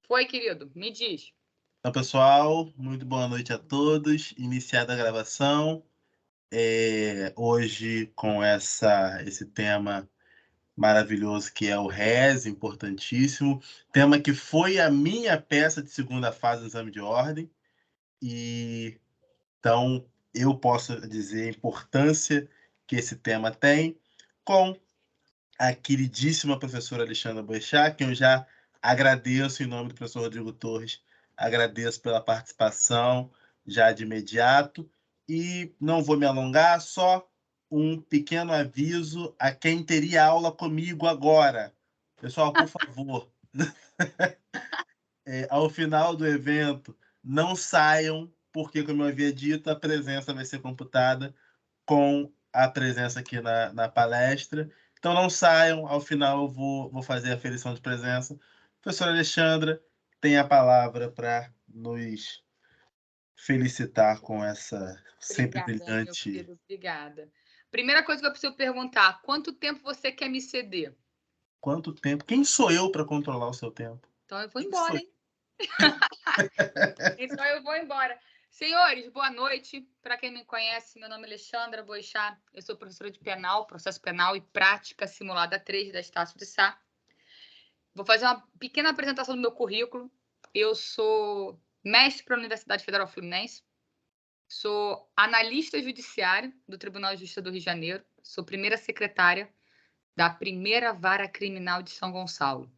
Foi, querido? Me diz. Então, pessoal, muito boa noite a todos. Iniciada a gravação, hoje com esse tema maravilhoso que é o RES, importantíssimo. Tema que foi a minha peça de segunda fase do exame de ordem. E então eu posso dizer a importância que esse tema tem com a queridíssima professora Alexandra Boechat, que eu já agradeço em nome do professor Rodrigo Torres, agradeço pela participação já de imediato, e não vou me alongar, só um pequeno aviso a quem teria aula comigo agora. Pessoal, por favor, ao final do evento, não saiam, porque, como eu havia dito, a presença vai ser computada com a presença aqui na palestra. Então, não saiam, ao final eu vou fazer a aferição de presença. Professora Alexandra tem a palavra para nos felicitar com essa sempre Obrigada, meu brilhante... querido. Obrigada. Primeira coisa que eu preciso perguntar, quanto tempo você quer me ceder? Quanto tempo? Quem sou eu para controlar o seu tempo? Então eu vou Quem embora, sou hein? Então eu vou embora. Senhores, boa noite. Para quem me conhece, meu nome é Alexandra Boechat. Eu sou professora de penal, processo penal e prática simulada 3 da Estácio de Sá. Vou fazer uma pequena apresentação do meu currículo. Eu sou mestre para a Universidade Federal Fluminense. Sou analista judiciário do Tribunal de Justiça do Rio de Janeiro. Sou primeira secretária da primeira vara criminal de São Gonçalo.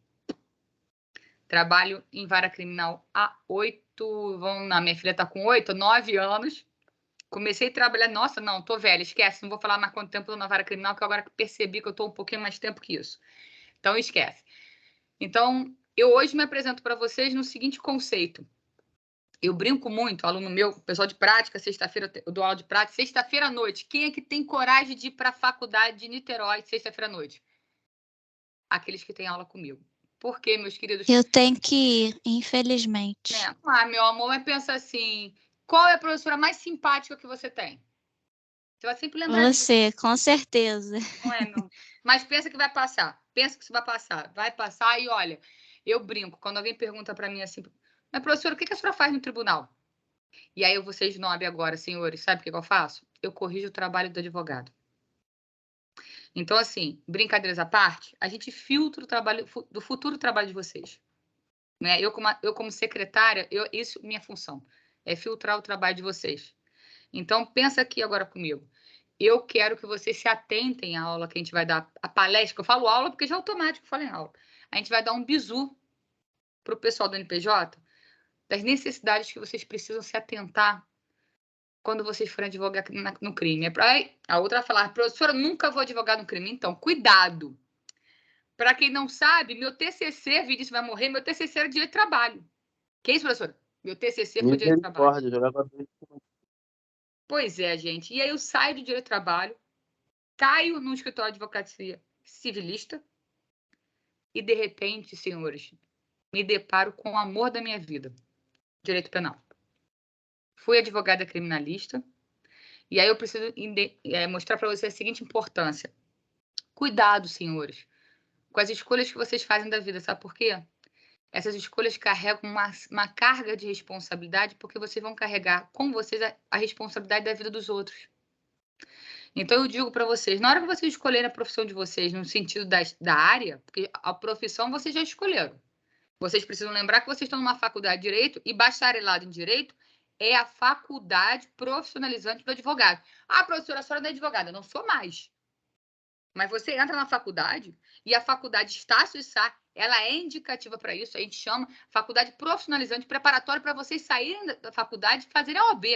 Trabalho em vara criminal há 8, minha filha está com 8, 9 anos. Comecei a trabalhar, nossa, não, tô velha, esquece, não vou falar mais quanto tempo eu tô na vara criminal, que agora percebi que eu tô um pouquinho mais tempo que isso. Então, esquece. Então, eu hoje me apresento para vocês no seguinte conceito. Eu brinco muito, aluno meu, pessoal de prática, sexta-feira eu dou aula de prática, sexta-feira à noite. Quem é que tem coragem de ir para a faculdade de Niterói sexta-feira à noite? Aqueles que têm aula comigo. Por quê, meus queridos? Eu tenho que ir, infelizmente. Ah, meu amor, mas pensa assim, qual é a professora mais simpática que você tem? Você vai sempre lembrar disso. Você, com certeza. Não é, não. Mas pensa que vai passar. Pensa que isso vai passar. Vai passar e olha, eu brinco. Quando alguém pergunta para mim assim, mas professora, o que a senhora faz no tribunal? E aí vocês nobem agora, senhores, sabe o que eu faço? Eu corrijo o trabalho do advogado. Então, assim, brincadeiras à parte, a gente filtra o trabalho do futuro trabalho de vocês. Né? Eu, como secretária, isso é minha função, é filtrar o trabalho de vocês. Então, pensa aqui agora comigo. Eu quero que vocês se atentem à aula que a gente vai dar, a palestra, que eu falo aula porque já é automático, eu falo em aula. A gente vai dar um bizu para o pessoal do NPJ das necessidades que vocês precisam se atentar quando vocês forem advogar no crime. A outra vai falar, professora, nunca vou advogar no crime. Então, cuidado. Para quem não sabe, meu TCC, Vinícius vai morrer, meu TCC era direito de trabalho. Que isso, professora? Meu TCC foi direito de trabalho. Pois é, gente. E aí eu saio do direito de trabalho, caio no escritório de advocacia civilista e, de repente, senhores, me deparo com o amor da minha vida, direito penal. Fui advogada criminalista e aí eu preciso mostrar para vocês a seguinte importância. Cuidado, senhores, com as escolhas que vocês fazem da vida. Sabe por quê? Essas escolhas carregam uma carga de responsabilidade porque vocês vão carregar com vocês a responsabilidade da vida dos outros. Então, eu digo para vocês, na hora que vocês escolherem a profissão de vocês no sentido da área, porque a profissão vocês já escolheram. Vocês precisam lembrar que vocês estão numa faculdade de Direito e bacharelado em Direito é a faculdade profissionalizante do advogado. Ah, professora, a senhora não é advogada. Não sou mais. Mas você entra na faculdade e a faculdade Estácio de Sá, ela é indicativa para isso. A gente chama faculdade profissionalizante, preparatória para vocês saírem da faculdade e fazerem a OAB.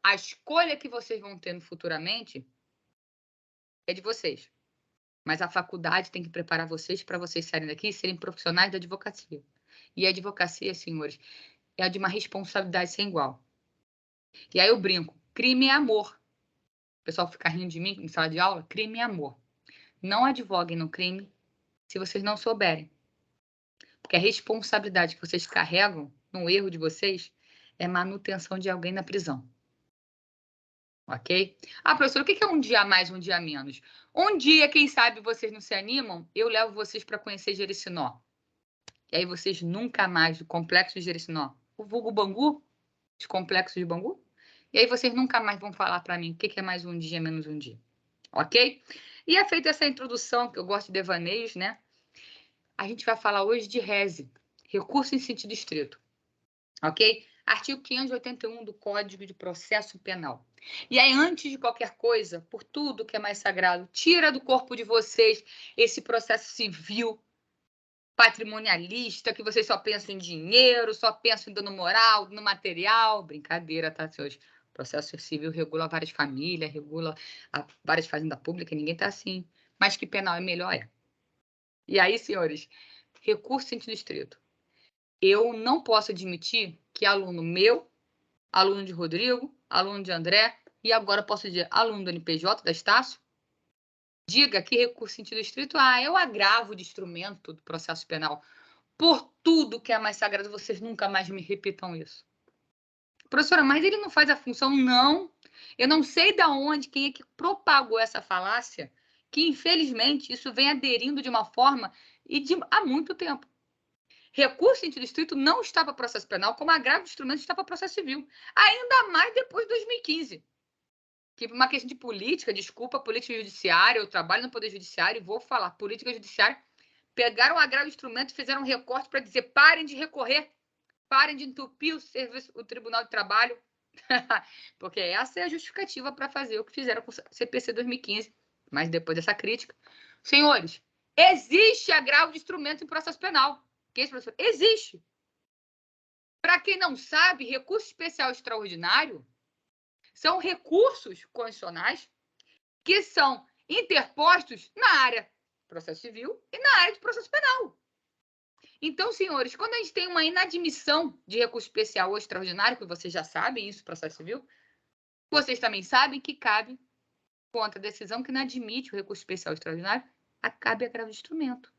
A escolha que vocês vão ter futuramente é de vocês. Mas a faculdade tem que preparar vocês para vocês saírem daqui e serem profissionais da advocacia. E a advocacia, senhores, é de uma responsabilidade sem igual. E aí eu brinco, crime é amor. O pessoal fica rindo de mim em sala de aula, crime é amor. Não advoguem no crime se vocês não souberem. Porque a responsabilidade que vocês carregam no erro de vocês é manutenção de alguém na prisão. Ok? Ah, professor, o que é um dia a mais, um dia a menos? Um dia, quem sabe vocês não se animam, eu levo vocês para conhecer Jericinó. E aí vocês nunca mais, do complexo de Jericinó, o vulgo Bangu, os complexos de Bangu, e aí vocês nunca mais vão falar para mim o que é mais um dia, menos um dia. Ok? E é feita essa introdução, que eu gosto de devaneios, né? A gente vai falar hoje de RESE, recurso em sentido estrito. Ok? Artigo 581 do Código de Processo Penal. E aí, antes de qualquer coisa, por tudo que é mais sagrado, tira do corpo de vocês esse processo civil patrimonialista, que vocês só pensam em dinheiro, só pensam em dano moral, no material. Brincadeira, tá, senhores? O processo civil regula várias famílias, regula várias fazendas públicas, ninguém tá assim. Mas que penal é melhor é. E aí, senhores, recurso em sentido estrito. Eu não posso admitir que aluno meu, aluno de Rodrigo, aluno de André, e agora posso dizer aluno do NPJ, da Estácio, diga que recurso em sentido estrito, é o agravo de instrumento do processo penal. Por tudo que é mais sagrado, vocês nunca mais me repitam isso. Professora, mas ele não faz a função? Não. Eu não sei de onde, quem é que propagou essa falácia, que infelizmente isso vem aderindo de uma forma há muito tempo. Recurso em sentido estrito não está para processo penal, como agravo de instrumento está para processo civil. Ainda mais depois de 2015. Que por uma questão de política, desculpa, política judiciária, eu trabalho no Poder Judiciário e vou falar, política judiciária, pegaram o agravo de instrumento e fizeram um recorte para dizer, parem de recorrer, parem de entupir o Tribunal de Trabalho, porque essa é a justificativa para fazer o que fizeram com o CPC 2015. Mas depois dessa crítica, senhores, existe agravo de instrumento em processo penal. Que esse, professor? Existe. Para quem não sabe, recurso especial extraordinário são recursos constitucionais que são interpostos na área de processo civil e na área de processo penal. Então, senhores, quando a gente tem uma inadmissão de recurso especial ou extraordinário, que vocês já sabem isso, processo civil, vocês também sabem que cabe, contra a decisão que não admite o recurso especial ou extraordinário, cabe agravo de instrumento.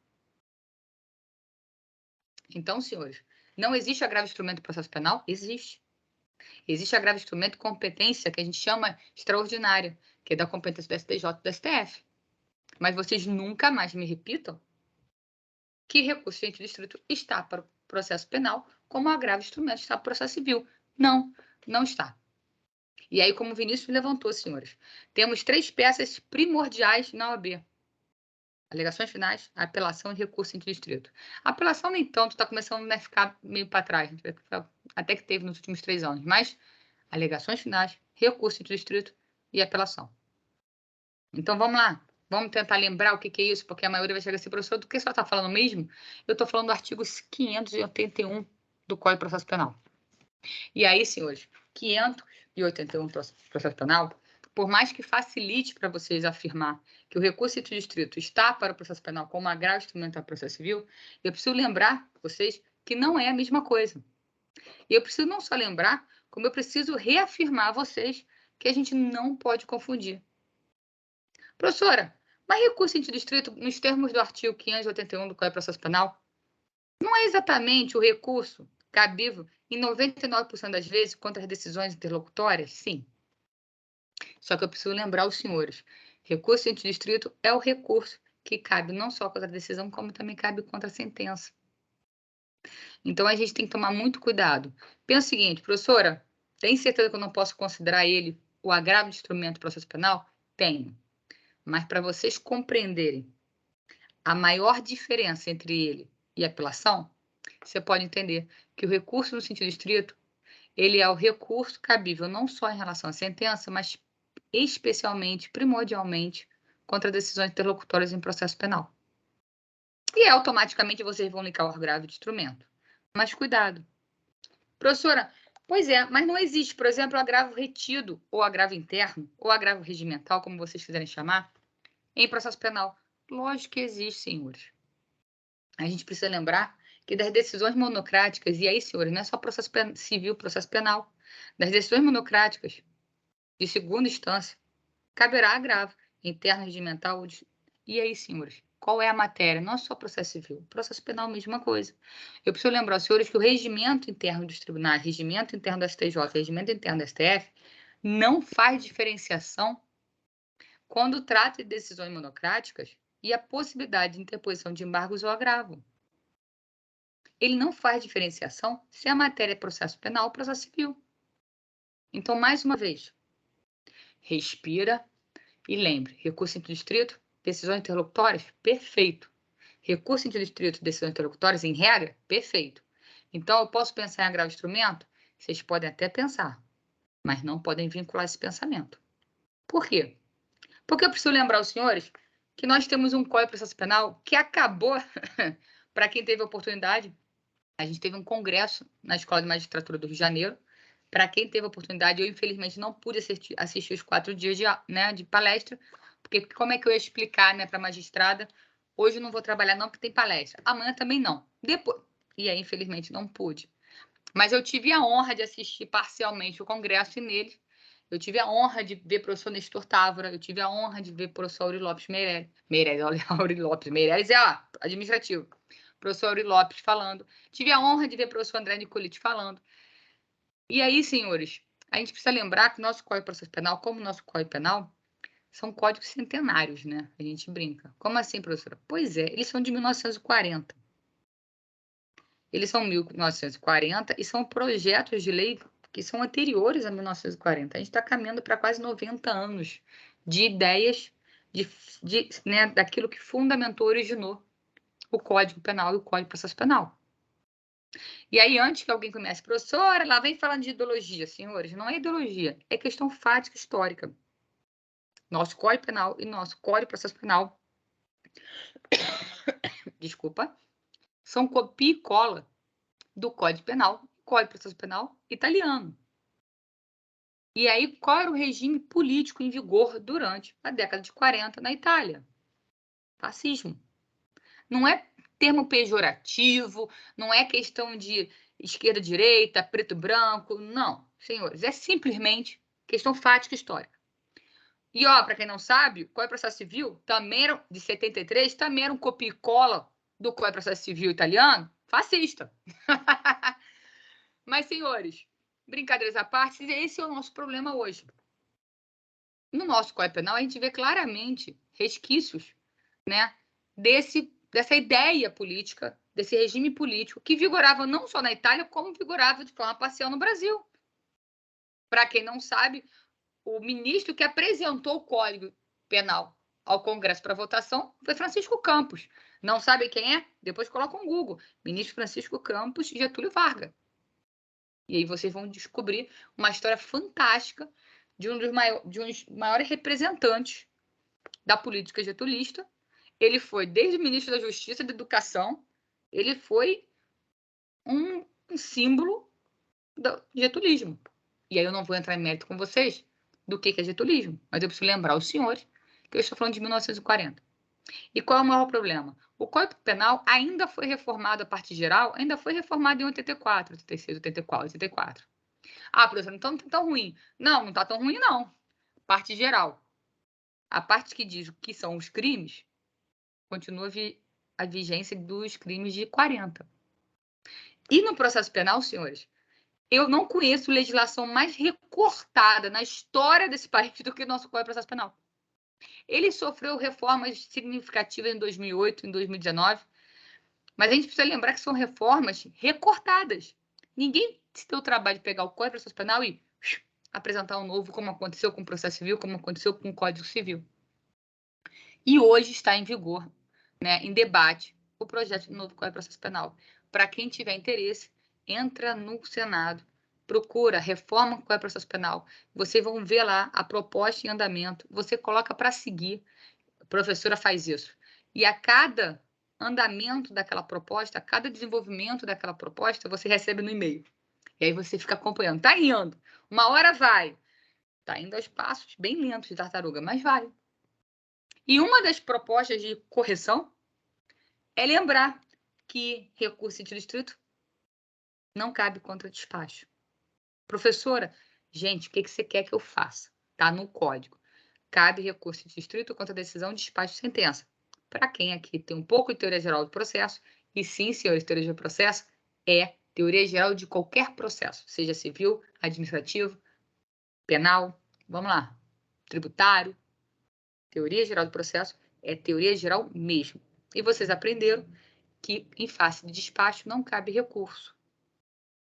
Então, senhores, não existe agravo de instrumento do processo penal? Existe. Existe agravo de instrumento de competência que a gente chama extraordinária, que é da competência do STJ e do STF. Mas vocês nunca mais me repitam que recurso em sentido estrito está para o processo penal, como agravo de instrumento está para o processo civil. Não, não está. E aí, como o Vinícius levantou, senhores, temos 3 peças primordiais na OAB. Alegações finais, apelação e recurso em sentido estrito. A apelação, nem tanto, está começando a ficar meio para trás, até que teve nos últimos 3 anos, mas alegações finais, recurso em sentido estrito e apelação. Então, vamos lá. Vamos tentar lembrar o que é isso, porque a maioria vai chegar assim, professor, do que você está falando mesmo? Eu estou falando do artigo 581 do Código de Processo Penal. E aí, senhores, 581 do Processo Penal, por mais que facilite para vocês afirmar que o recurso em sentido estrito está para o processo penal como agravo instrumental do processo civil, eu preciso lembrar vocês que não é a mesma coisa. E eu preciso não só lembrar, como eu preciso reafirmar a vocês que a gente não pode confundir. Professora, mas recurso em sentido estrito, nos termos do artigo 581 do Código de Processo Penal, não é exatamente o recurso cabível em 99% das vezes contra as decisões interlocutórias? Sim. Só que eu preciso lembrar os senhores, recurso em sentido estrito é o recurso que cabe não só contra a decisão, como também cabe contra a sentença. Então, a gente tem que tomar muito cuidado. Pensa o seguinte, professora, tem certeza que eu não posso considerar ele o agravo de instrumento do processo penal? Tenho. Mas para vocês compreenderem a maior diferença entre ele e a apelação, você pode entender que o recurso no sentido estrito, ele é o recurso cabível não só em relação à sentença, mas especialmente, primordialmente, contra decisões interlocutórias em processo penal. E automaticamente vocês vão linkar o agravo de instrumento. Mas cuidado. Professora, pois é, mas não existe, por exemplo, agravo retido, ou agravo interno, ou agravo regimental, como vocês quiserem chamar, em processo penal. Lógico que existe, senhores. A gente precisa lembrar que das decisões monocráticas, e aí, senhores, não é só processo civil, processo penal, das decisões monocráticas de segunda instância, caberá agravo interno, regimental. E aí, senhores, qual é a matéria? Não é só processo civil, processo penal, mesma coisa. Eu preciso lembrar aos senhores que o regimento interno dos tribunais, regimento interno do STJ, regimento interno do STF, não faz diferenciação quando trata de decisões monocráticas e a possibilidade de interposição de embargos ou agravo. ele não faz diferenciação se a matéria é processo penal ou processo civil. Então, mais uma vez, respira e lembre, recurso interdistrito, decisões interlocutórias, perfeito. Recurso interdistrito, decisões interlocutórias, em regra, perfeito. Então, eu posso pensar em agravo de instrumento? Vocês podem até pensar, mas não podem vincular esse pensamento. Por quê? Porque eu preciso lembrar os senhores que nós temos um Código de Processo Penal que acabou, para quem teve a oportunidade, a gente teve um congresso na Escola de Magistratura do Rio de Janeiro. Para quem teve a oportunidade, eu infelizmente não pude assistir os 4 dias de palestra, porque como é que eu ia explicar, né, para a magistrada? Hoje eu não vou trabalhar não, porque tem palestra. Amanhã também não. Depois. E aí, infelizmente, não pude. Mas eu tive a honra de assistir parcialmente o congresso e nele eu tive a honra de ver o professor Nestor Távora, eu tive a honra de ver o professor Auri Lopes Meirelles. Auri Lopes Meirelles é administrativo. Professor Auri Lopes falando. Tive a honra de ver o professor André Nicoliti falando. E aí, senhores, a gente precisa lembrar que o nosso Código de Processo Penal, como o nosso Código Penal, são códigos centenários, né? A gente brinca. Como assim, professora? Pois é, eles são de 1940. Eles são 1940 e são projetos de lei que são anteriores a 1940. A gente está caminhando para quase 90 anos de ideias né, daquilo que fundamentou, originou o Código Penal e o Código de Processo Penal. E aí, antes que alguém comece, professora, lá vem falando de ideologia, senhores. Não é ideologia, é questão fática histórica. Nosso Código Penal e nosso Código de Processo Penal, desculpa, são copia e cola do Código Penal, Código de Processo Penal italiano. E aí, qual era o regime político em vigor durante a década de 40 na Itália? Fascismo. Não é termo pejorativo, não é questão de esquerda-direita, preto-branco, não, senhores. É simplesmente questão fática histórica. E, ó, para quem não sabe, o Código de Processo Civil, também era, de 73, também era um copia e cola do Código de Processo Civil italiano, fascista. Mas, senhores, brincadeiras à parte, esse é o nosso problema hoje. No nosso Código Penal, a gente vê claramente resquícios, né, dessa ideia política, desse regime político, que vigorava não só na Itália, como vigorava de forma parcial no Brasil. Para quem não sabe, o ministro que apresentou o Código Penal ao Congresso para votação foi Francisco Campos. Não sabe quem é? Depois coloca no Google. Ministro Francisco Campos e Getúlio Vargas. E aí vocês vão descobrir uma história fantástica de um dos maiores representantes da política getulista. Ele foi, desde o ministro da Justiça e da Educação, ele foi um símbolo do getulismo. E aí eu não vou entrar em mérito com vocês do que é getulismo, mas eu preciso lembrar os senhores que eu estou falando de 1940. E qual é o maior problema? O Código Penal ainda foi reformado, a parte geral, ainda foi reformado em 84, 86, 84, 84. Ah, professor, então não está tão ruim. Não, não está tão ruim, não. Parte geral. A parte que diz o que são os crimes, continua a vigência dos crimes de 40. E no processo penal, senhores, eu não conheço legislação mais recortada na história desse país do que o nosso Código de Processo Penal. Ele sofreu reformas significativas em 2008, em 2019, mas a gente precisa lembrar que são reformas recortadas. Ninguém se deu o trabalho de pegar o Código de Processo Penal e apresentar um novo, como aconteceu com o processo civil, como aconteceu com o Código Civil. E hoje está em vigor, né, em debate, o projeto do novo Código de Processo Penal. Para quem tiver interesse, entra no Senado, procura reforma do Código de Processo Penal. Vocês vão ver lá a proposta em andamento, você coloca para seguir, a professora faz isso. E a cada andamento daquela proposta, a cada desenvolvimento daquela proposta, você recebe no e-mail. E aí você fica acompanhando. Tá indo. Uma hora vai. Tá indo aos passos bem lentos de tartaruga, mas vai. E uma das propostas de correção é lembrar que recurso interdistrito não cabe contra despacho. Professora, gente, o que você quer que eu faça? Tá no código. Cabe recurso interdistrito contra decisão de despacho de sentença. Para quem aqui tem um pouco de teoria geral do processo, e sim, senhores, teoria de processo é teoria geral de qualquer processo, seja civil, administrativo, penal, vamos lá, tributário. Teoria geral do processo é teoria geral mesmo. E vocês aprenderam que, em face de despacho, não cabe recurso.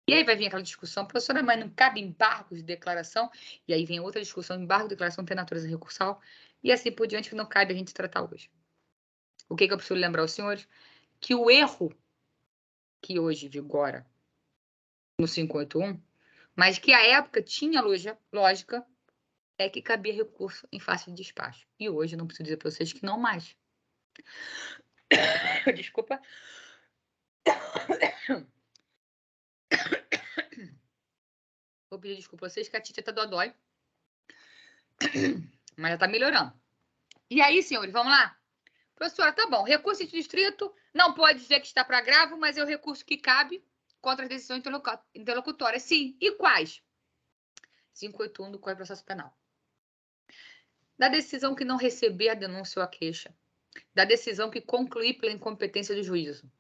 E aí vai vir aquela discussão, professora, mas não cabe embargo de declaração? E aí vem outra discussão, embargo de declaração tem natureza recursal, e assim por diante, que não cabe a gente tratar hoje. O que eu preciso lembrar aos senhores? Que o erro que hoje vigora no 581, mas que à época tinha lógica, é que cabia recurso em face de despacho. E hoje não preciso dizer para vocês que não mais. Desculpa. Vou pedir desculpa a vocês que a Tita tá dodói. Mas já tá melhorando. E aí, senhores, vamos lá? Professora, tá bom. Recurso de distrito não pode dizer que está para agravo, mas é o recurso que cabe contra as decisões interlocutórias. Sim. E quais? 581 do Código de Processo Penal. Da decisão que não receber a denúncia ou a queixa. Da decisão que concluir pela incompetência do juízo.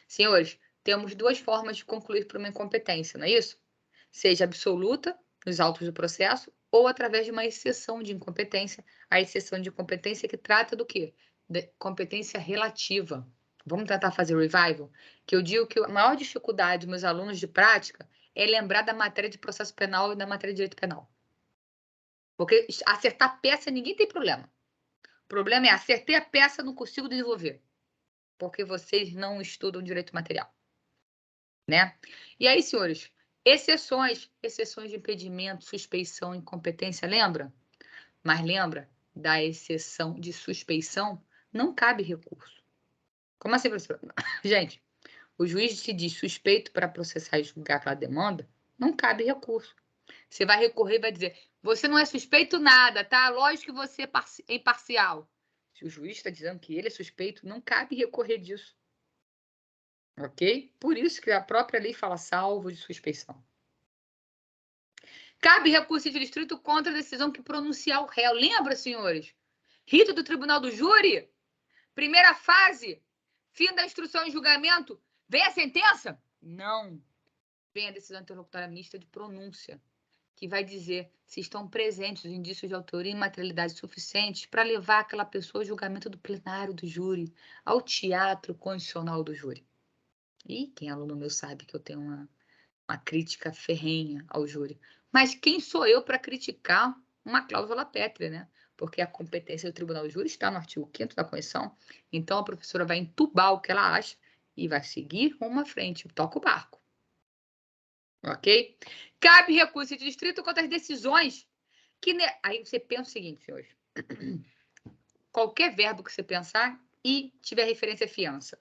Senhores, temos duas formas de concluir por uma incompetência, não é isso? Seja absoluta, nos autos do processo, ou através de uma exceção de incompetência. A exceção de incompetência que trata do quê? De competência relativa. Vamos tentar fazer o revival? Que eu digo que a maior dificuldade dos meus alunos de prática é lembrar da matéria de processo penal e da matéria de direito penal. Porque acertar peça ninguém tem problema. O problema é acertei a peça, não consigo desenvolver. Porque vocês não estudam direito material. Né? E aí, senhores, exceções de impedimento, suspeição, incompetência, lembra? Mas lembra, da exceção de suspeição, não cabe recurso. Como assim, professor? Gente, o juiz se diz suspeito para processar e julgar aquela demanda, não cabe recurso. Você vai recorrer e vai dizer, você não é suspeito nada, tá? Lógico que você é imparcial. Se o juiz está dizendo que ele é suspeito, não cabe recorrer disso. Ok? Por isso que a própria lei fala salvo de suspeição. Cabe recurso de distrito contra a decisão que pronunciar o réu. Lembra, senhores? Rito do tribunal do júri? Primeira fase. Fim da instrução em julgamento. Vem a sentença? Não. Vem a decisão interlocutória mista de pronúncia, que vai dizer se estão presentes os indícios de autoria e materialidade suficientes para levar aquela pessoa ao julgamento do plenário do júri, ao teatro constitucional do júri. E quem é aluno meu sabe que eu tenho uma crítica ferrenha ao júri. Mas quem sou eu para criticar uma cláusula pétrea, né? Porque a competência do tribunal do júri está no artigo 5º da Constituição. Então, a professora vai entubar o que ela acha e vai seguir rumo à frente. Toca o barco. Ok? Cabe recurso de distrito contra as decisões que... Aí você pensa o seguinte, senhores. Qualquer verbo que você pensar e tiver referência à fiança.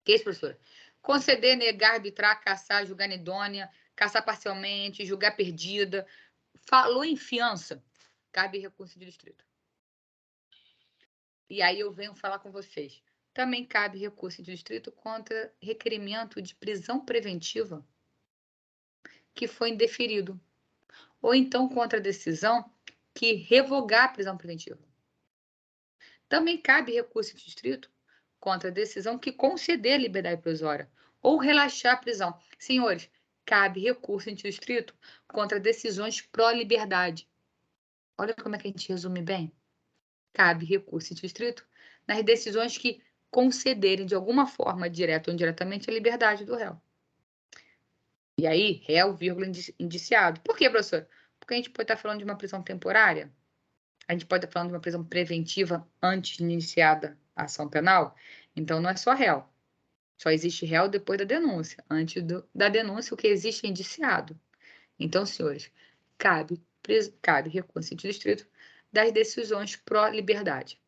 Que é isso, professora? Conceder, negar, arbitrar, cassar, julgar inidônea, cassar parcialmente, julgar perdida. Falou em fiança, cabe recurso de distrito. E aí eu venho falar com vocês. Também cabe recurso de distrito contra requerimento de prisão preventiva que foi indeferido. Ou então contra a decisão que revogar a prisão preventiva. Também cabe recurso de distrito contra a decisão que conceder liberdade provisória ou relaxar a prisão. Senhores, cabe recurso em distrito contra decisões pró-liberdade. Olha como é que a gente resume bem. Cabe recurso em distrito nas decisões que concederem de alguma forma, direta ou indiretamente, a liberdade do réu. E aí, réu, vírgula, indiciado. Por quê, professor? Porque a gente pode estar falando de uma prisão temporária, a gente pode estar falando de uma prisão preventiva antes de iniciada a ação penal. Então, não é só réu. Só existe réu depois da denúncia. Antes da denúncia, o que existe é indiciado. Então, senhores, cabe recurso em distrito das decisões pró-liberdade.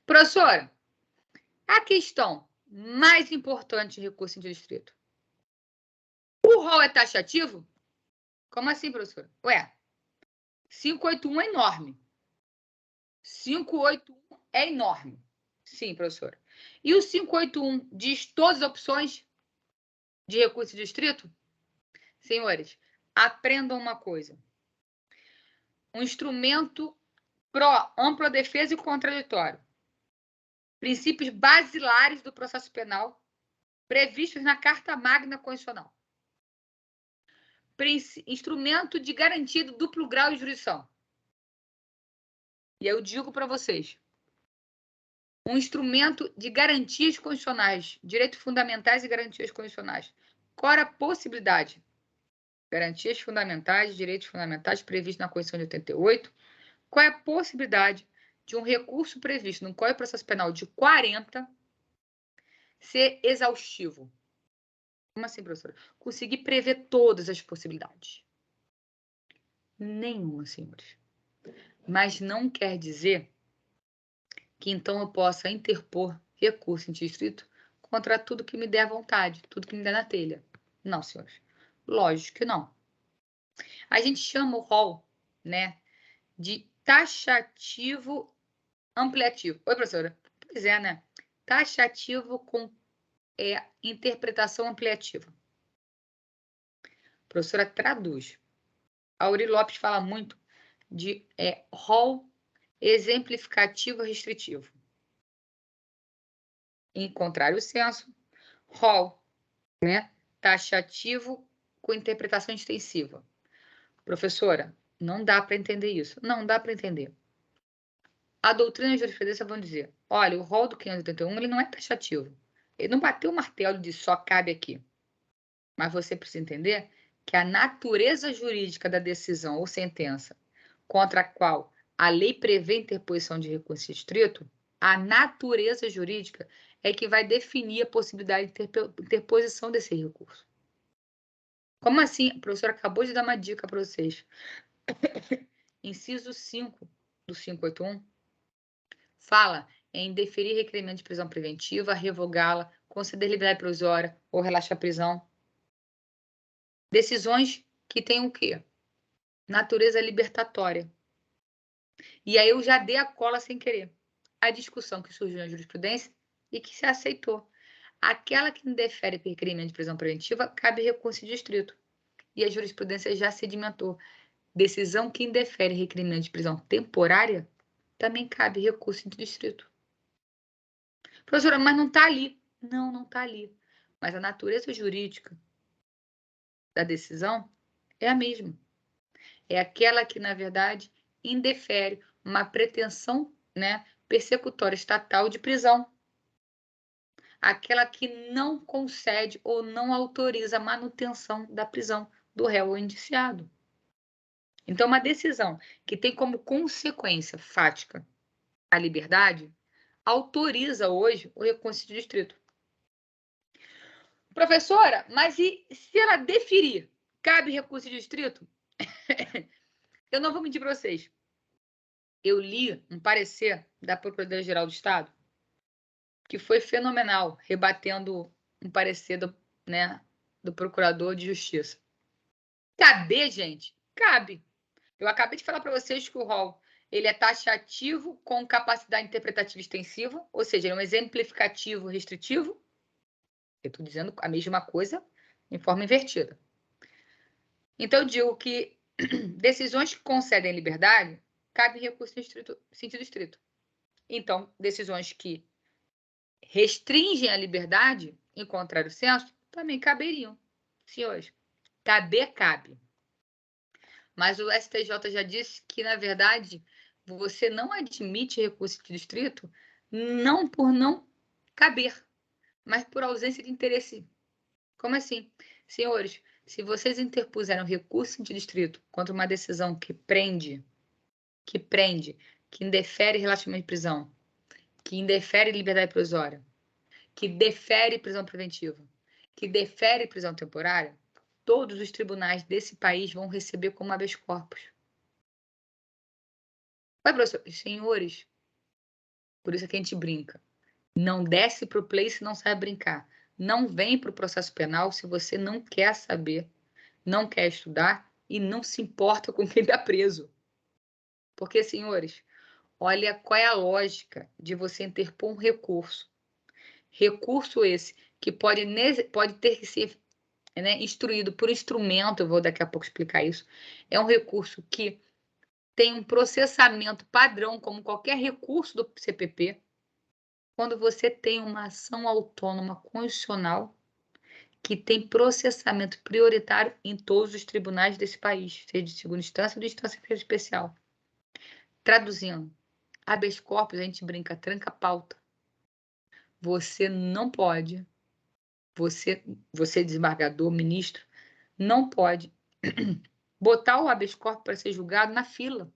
Professora, a questão mais importante de recurso em distrito. O rol é taxativo? Como assim, professora? Ué, 581 é enorme. 581 é enorme. Sim, professora. E o 581 diz todas as opções de recurso de distrito? Senhores, aprendam uma coisa. Um instrumento pró, ampla defesa e contraditório. Princípios basilares do processo penal previstos na Carta Magna Constitucional. Instrumento de garantia do duplo grau de jurisdição. E eu digo para vocês, um instrumento de garantias constitucionais, direitos fundamentais e garantias constitucionais. Qual era a possibilidade? Garantias fundamentais, direitos fundamentais previstos na Constituição de 88. Qual é a possibilidade de um recurso previsto no Código de Processo Penal de 40 ser exaustivo? Como assim, professora? Conseguir prever todas as possibilidades. Nenhuma, senhores. Mas não quer dizer que então eu possa interpor recurso em distrito contra tudo que me der vontade, tudo que me der na telha. Não, senhores. Lógico que não. A gente chama o rol, né, de taxativo ampliativo. Oi, professora. Pois é, né? Taxativo com interpretação ampliativa. A professora traduz. A Auri Lopes fala muito de rol exemplificativo restritivo. Em contrário senso, rol, né, taxativo com interpretação extensiva. Professora, não dá para entender isso. Não dá para entender. A doutrina e a jurisprudência vão dizer, olha, o rol do 581 ele não é taxativo. Ele não bateu o martelo de só cabe aqui. Mas você precisa entender que a natureza jurídica da decisão ou sentença contra a qual a lei prevê interposição de recurso restrito, a natureza jurídica é que vai definir a possibilidade de interposição desse recurso. Como assim? A professora acabou de dar uma dica para vocês. Inciso 5 do 581 fala em deferir requerimento de prisão preventiva, revogá-la, conceder liberdade provisória ou relaxar a prisão. Decisões que têm o quê? Natureza libertatória. E aí eu já dei a cola sem querer. A discussão que surgiu na jurisprudência e que se aceitou. Aquela que indefere requerimento de prisão preventiva cabe recurso de distrito. E a jurisprudência já sedimentou. Decisão que indefere requerimento de prisão temporária também cabe recurso de distrito. Professora, mas não está ali. Não, não está ali. Mas a natureza jurídica da decisão é a mesma. É aquela que, na verdade, indefere uma pretensão, né, persecutória estatal de prisão. Aquela que não concede ou não autoriza a manutenção da prisão do réu ou indiciado. Então, uma decisão que tem como consequência fática a liberdade, autoriza hoje o recurso de distrito. Professora, mas e se ela deferir, cabe recurso de distrito? Eu não vou mentir para vocês. Eu li um parecer da Procuradoria-Geral do Estado que foi fenomenal, rebatendo um parecer do Procurador de Justiça. Cabe, gente? Cabe. Eu acabei de falar para vocês que o rol ele é taxativo com capacidade interpretativa extensiva, ou seja, ele é um exemplificativo restritivo. Eu estou dizendo a mesma coisa em forma invertida. Então, eu digo que decisões que concedem liberdade cabe recurso em sentido estrito. Então, decisões que restringem a liberdade, em contrário senso, também caberiam. Senhores, caber cabe. Mas o STJ já disse que, na verdade, você não admite recurso de distrito não por não caber, mas por ausência de interesse. Como assim? Senhores, se vocês interpuseram recurso de distrito contra uma decisão que prende, que indefere relativamente prisão, que indefere liberdade provisória, que defere prisão preventiva, que defere prisão temporária, todos os tribunais desse país vão receber como habeas corpus. Vai, professor, senhores, por isso é que a gente brinca. Não desce para o play se não sabe brincar. Não vem para o processo penal se você não quer saber, não quer estudar e não se importa com quem está preso. Porque, senhores, olha qual é a lógica de você interpor um recurso. Recurso esse que pode ter que ser instruído por instrumento, eu vou daqui a pouco explicar isso. É um recurso que tem um processamento padrão, como qualquer recurso do CPP, quando você tem uma ação autônoma constitucional que tem processamento prioritário em todos os tribunais desse país, seja de segunda instância ou de instância especial. Traduzindo, habeas corpus, a gente brinca, tranca pauta. você não pode, você desembargador, ministro, não pode botar o habeas corpus para ser julgado na fila.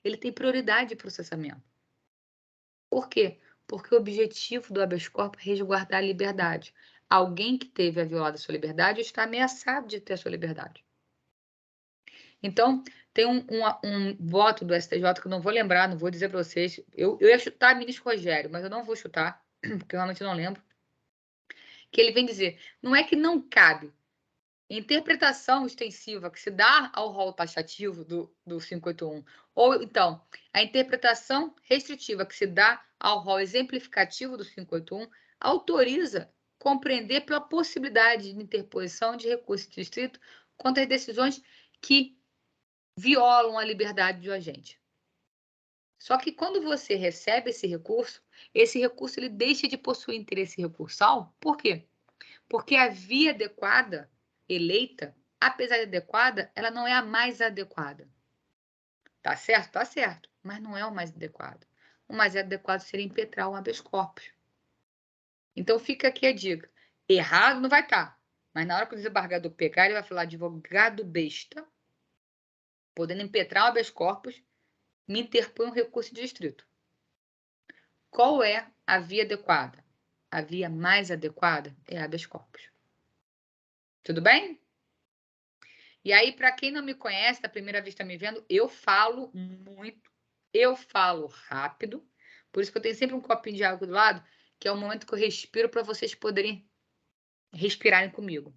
Ele tem prioridade de processamento. Por quê? Porque o objetivo do habeas corpus é resguardar a liberdade. Alguém que teve a violada sua liberdade está ameaçado de ter a sua liberdade. Então, tem um voto do STJ que eu não vou lembrar, não vou dizer para vocês. Eu ia chutar ministro Rogério, mas eu não vou chutar, porque eu realmente não lembro. Que ele vem dizer, não é que não cabe. Interpretação extensiva que se dá ao rol taxativo do 581, ou então a interpretação restritiva que se dá ao rol exemplificativo do 581, autoriza compreender pela possibilidade de interposição de recurso distrito contra as decisões que violam a liberdade do agente. Só que quando você recebe esse recurso ele deixa de possuir interesse recursal. Por quê? Porque a via adequada eleita, apesar de adequada, ela não é a mais adequada. Tá certo? Tá certo. Mas não é o mais adequado. O mais adequado seria impetrar o habeas corpus. Então fica aqui a dica. Errado não vai estar. Mas na hora que o desembargador pegar, ele vai falar advogado besta, podendo impetrar o habeas corpus, me interpõe um recurso de distrito. Qual é a via adequada? A via mais adequada é habeas corpus. Tudo bem? E aí, para quem não me conhece, da primeira vez está me vendo, eu falo muito, eu falo rápido, por isso que eu tenho sempre um copinho de água do lado, que é o momento que eu respiro para vocês poderem respirarem comigo.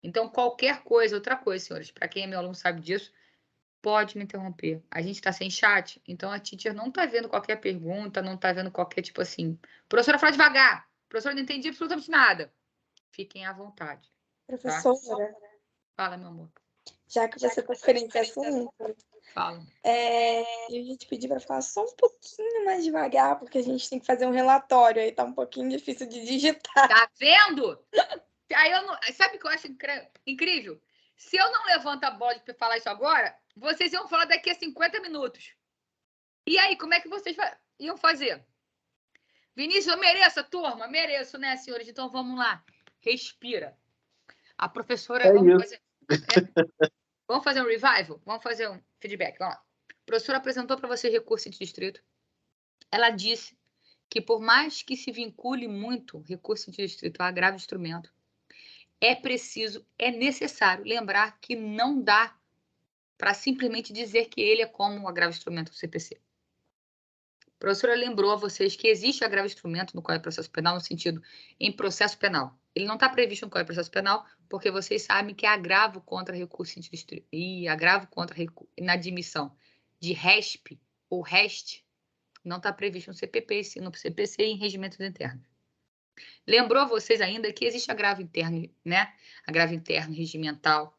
Então, qualquer coisa, outra coisa, senhores, para quem é meu aluno sabe disso, pode me interromper. A gente está sem chat, então a teacher não está vendo qualquer pergunta, não está vendo qualquer tipo assim. Professora, fala devagar. Professora, não entendi absolutamente nada. Fiquem à vontade. Professora, tá? Fala, meu amor. já que você está diferente de assunto, Fala. eu ia te pedir para falar só um pouquinho mais devagar, porque a gente tem que fazer um relatório, aí tá um pouquinho difícil de digitar. Tá vendo? Aí eu não... Sabe o que eu acho incrível? Se eu não levanto a bola para falar isso agora, vocês iam falar daqui a 50 minutos. E aí, como é que vocês iam fazer? Vinícius, eu mereço, turma? Mereço, né, senhores? Então vamos lá. Respira. A professora... Vamos fazer um revival? Vamos fazer um feedback. Vamos lá. A professora apresentou para vocês recurso de distrito. Ela disse que por mais que se vincule muito recurso de distrito a agravo de instrumento, é necessário lembrar que não dá para simplesmente dizer que ele é como um agravo de instrumento do CPC. A professora lembrou a vocês que existe agravo de instrumento no Código de Processo Penal no sentido em processo penal. Ele não está previsto no Código de Processo Penal porque vocês sabem que é agravo contra recurso de distrito e agravo contra inadmissão de RESP ou REST não está previsto no CPP, sim no CPC e em regimentos internos. Lembrou a vocês ainda que existe agravo interno, né? Agravo interno regimental,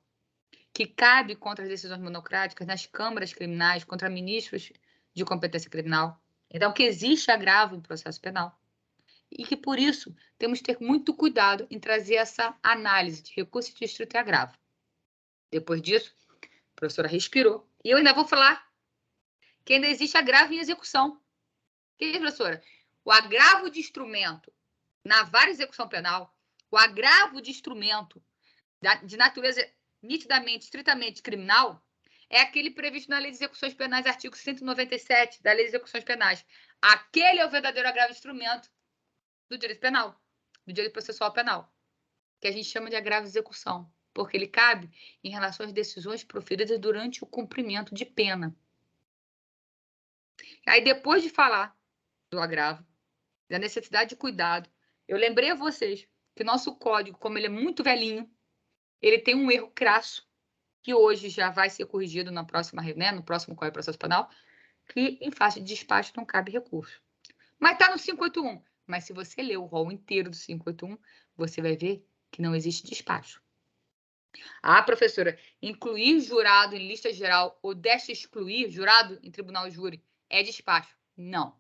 que cabe contra as decisões monocráticas nas câmaras criminais, contra ministros de competência criminal. Então, que existe agravo em processo penal. E que, por isso, temos que ter muito cuidado em trazer essa análise de recurso de distrito e agravo. Depois disso, a professora respirou. E eu ainda vou falar que ainda existe agravo em execução. O que é, professora? O agravo de instrumento na vara de execução penal, o agravo de instrumento de natureza nitidamente, estritamente criminal, é aquele previsto na Lei de Execuções Penais, artigo 197 da Lei de Execuções Penais. Aquele é o verdadeiro agravo de instrumento do direito penal, do direito processual penal, que a gente chama de agravo de execução, porque ele cabe em relação às decisões proferidas durante o cumprimento de pena. Aí, depois de falar do agravo, da necessidade de cuidado, eu lembrei a vocês que nosso código, como ele é muito velhinho, ele tem um erro crasso, que hoje já vai ser corrigido na próxima, né, no próximo Código de Processo Penal, que em face de despacho não cabe recurso. Mas está no 581. Mas se você ler o rol inteiro do 581, você vai ver que não existe despacho. Ah, professora, incluir jurado em lista geral ou deixa excluir jurado em tribunal júri é despacho? Não.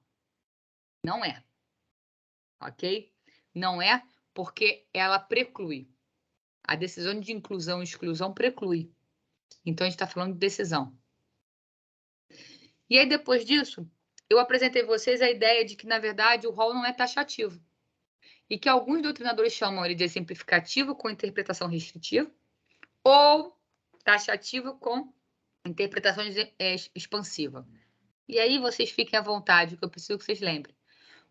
Não é. Ok? Não é porque ela preclui. A decisão de inclusão e exclusão preclui. Então, a gente está falando de decisão. E aí, depois disso, eu apresentei a vocês a ideia de que, na verdade, o rol não é taxativo. e que alguns doutrinadores chamam ele de exemplificativo com interpretação restritiva ou taxativo com interpretação expansiva. E aí vocês fiquem à vontade, que eu preciso que vocês lembrem.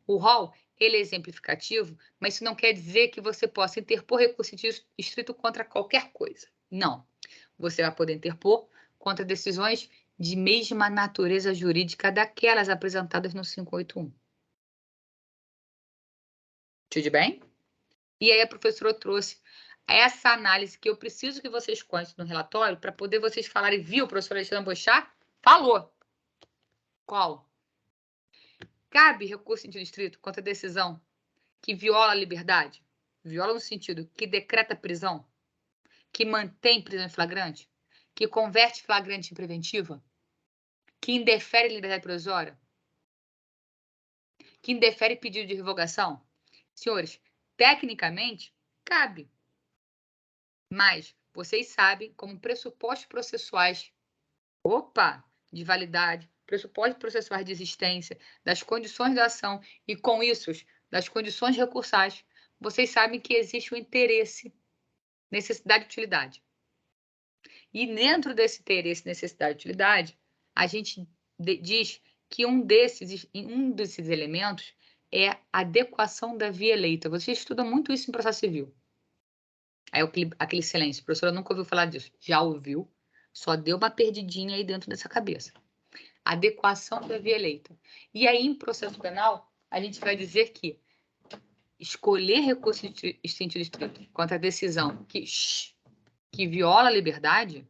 O rol, ele é exemplificativo, mas isso não quer dizer que você possa interpor recurso estrito contra qualquer coisa. Não. Você vai poder interpor contra decisões de mesma natureza jurídica daquelas apresentadas no 581. Tudo bem? E aí a professora trouxe essa análise que eu preciso que vocês contem no relatório para poder vocês falarem, viu, professora Alexandra Bochá? Falou. Qual? Cabe recurso em distrito contra decisão que viola a liberdade? Viola no sentido que decreta prisão, que mantém prisão em flagrante, que converte flagrante em preventiva, que indefere liberdade provisória, que indefere pedido de revogação? Senhores, tecnicamente, cabe. Mas vocês sabem como pressupostos processuais, de validade, pressupostos processuais de existência, das condições da ação e, com isso, das condições recursais, vocês sabem que existe o interesse, necessidade e utilidade. E dentro desse interesse, necessidade e utilidade, a gente diz que um desses elementos é a adequação da via eleita. Vocês estudam muito isso em processo civil. Aí aquele silêncio, a professora nunca ouviu falar disso. Já ouviu, só deu uma perdidinha aí dentro dessa cabeça. Adequação da via eleita. E aí, em processo penal, a gente vai dizer que escolher recurso em sentido estrito contra a decisão que viola a liberdade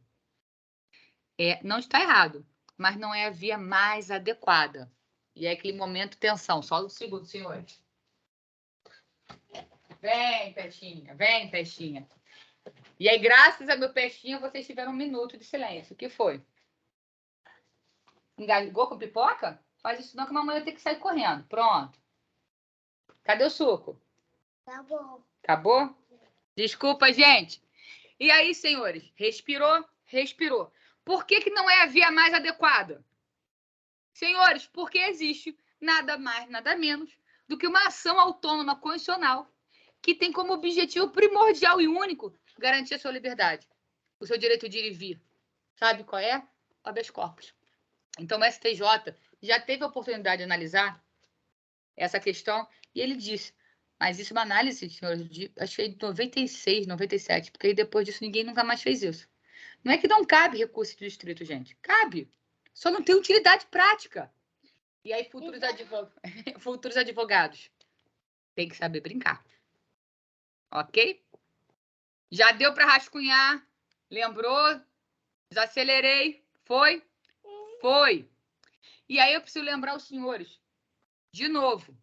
não está errado, mas não é a via mais adequada. E é aquele momento, tensão, só um segundo, senhores. Vem, Pestinha, vem, Pestinha. E aí, graças a meu Pestinha, vocês tiveram 1 minuto de silêncio. O que foi? Engasgou com pipoca? Faz isso não, que a mamãe vai ter que sair correndo. Pronto. Cadê o suco? Acabou. Acabou? Desculpa, gente. E aí, senhores? Respirou? Respirou. Por que não é a via mais adequada? Senhores, porque existe nada mais, nada menos do que uma ação autônoma constitucional que tem como objetivo primordial e único garantir a sua liberdade, o seu direito de ir e vir. Sabe qual é? O habeas corpus. Então, o STJ já teve a oportunidade de analisar essa questão e ele disse, mas isso é uma análise, senhores, acho que é de 96, 97, porque aí depois disso ninguém nunca mais fez isso. Não é que não cabe recurso de distrito, gente. Cabe. Só não tem utilidade prática. E aí, futuros advogados tem que saber brincar. Ok? Já deu para rascunhar? Lembrou? Desacelerei? Foi? Foi. E aí eu preciso lembrar os senhores, de novo,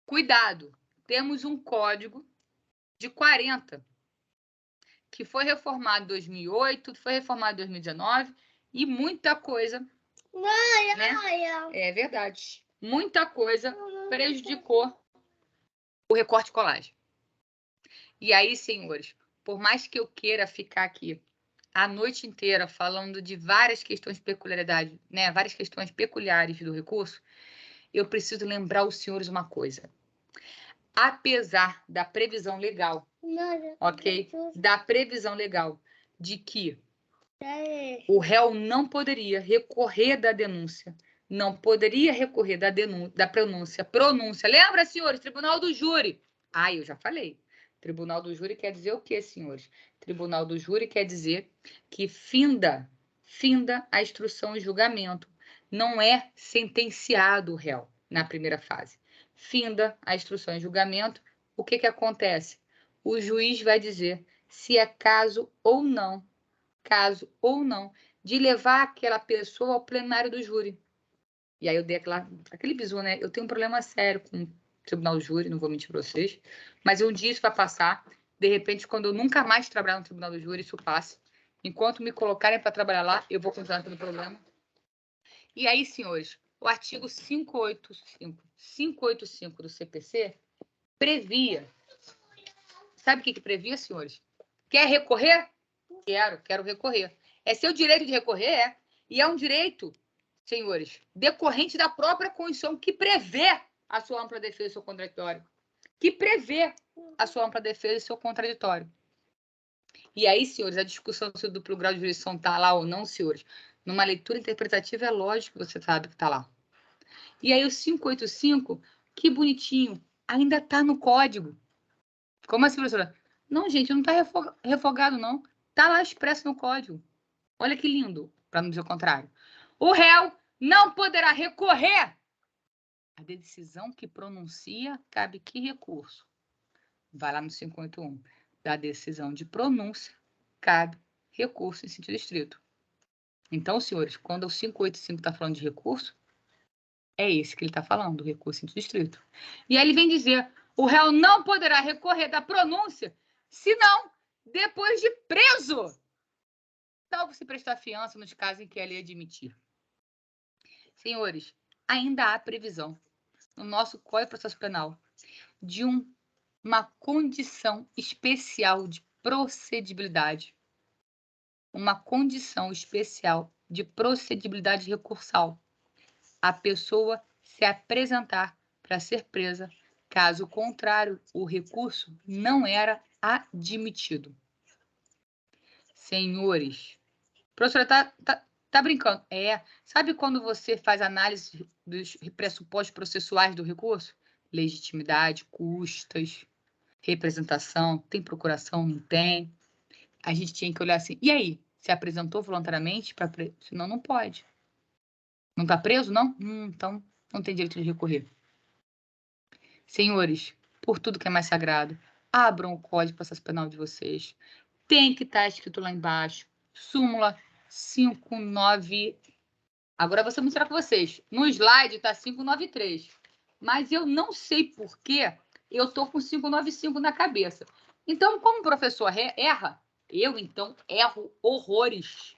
cuidado, temos um código de 40, que foi reformado em 2008, foi reformado em 2019, e muita coisa... É verdade. Muita coisa prejudicou o recorte e colagem. E aí, senhores, por mais que eu queira ficar aqui a noite inteira falando de várias questões de peculiaridade, né, várias questões peculiares do recurso, eu preciso lembrar os senhores uma coisa. Apesar da previsão legal, ok? Da previsão legal de que o réu não poderia recorrer da denúncia, não poderia recorrer da pronúncia. Lembra, senhores? Tribunal do Júri. Eu já falei. Tribunal do Júri quer dizer o quê, senhores? Tribunal do Júri quer dizer que finda a instrução e julgamento. Não é sentenciado o réu na primeira fase. Finda a instrução e julgamento. O que acontece? O juiz vai dizer se é caso ou não, de levar aquela pessoa ao plenário do júri. E aí eu dei aquele bizu, né? Eu tenho um problema sério com o tribunal do júri, não vou mentir para vocês, mas um dia isso vai passar. De repente, quando eu nunca mais trabalhar no tribunal do júri, isso passa. Enquanto me colocarem para trabalhar lá, eu vou continuar tendo problema. E aí, senhores, o artigo 585 do CPC previa. Sabe o que previa, senhores? Quer recorrer? Quero recorrer. É seu direito de recorrer, E é um direito, senhores, decorrente da própria Constituição que prevê a sua ampla defesa e seu contraditório. que prevê a sua ampla defesa e seu contraditório. E aí, senhores, a discussão se o duplo grau de jurisdição está lá ou não, senhores, numa leitura interpretativa é lógico que você sabe que está lá. E aí o 585, que bonitinho, ainda está no código. Como assim, professora? Não, gente, não está refogado, não. Está lá expresso no código. Olha que lindo, para não dizer o contrário. O réu não poderá recorrer à decisão que pronuncia, cabe que recurso? Vai lá no 581. Da decisão de pronúncia, cabe recurso em sentido estrito. Então, senhores, quando o 585 está falando de recurso, é esse que ele está falando, o recurso em sentido estrito. E aí ele vem dizer, o réu não poderá recorrer da pronúncia, senão depois de preso, salvo se prestar fiança nos casos em que a lei admitir. Senhores, ainda há previsão no nosso Código de Processo Penal de uma condição especial de procedibilidade. Uma condição especial de procedibilidade recursal. A pessoa se apresentar para ser presa. Caso contrário, o recurso não era admitido. Senhores, professora, tá brincando? Sabe quando você faz análise dos pressupostos processuais do recurso? Legitimidade, custas, representação, tem procuração, não tem? A gente tinha que olhar assim, e aí? Se apresentou voluntariamente? Senão não pode. Não está preso, não? Então não tem direito de recorrer. Senhores, por tudo que é mais sagrado, abram o Código de Processo Penal de vocês. Tem que estar escrito lá embaixo. Súmula 59. Agora eu vou mostrar para vocês. No slide está 593. Mas eu não sei por que eu estou com 595 na cabeça. Então, como o professor erra, eu, então, erro horrores.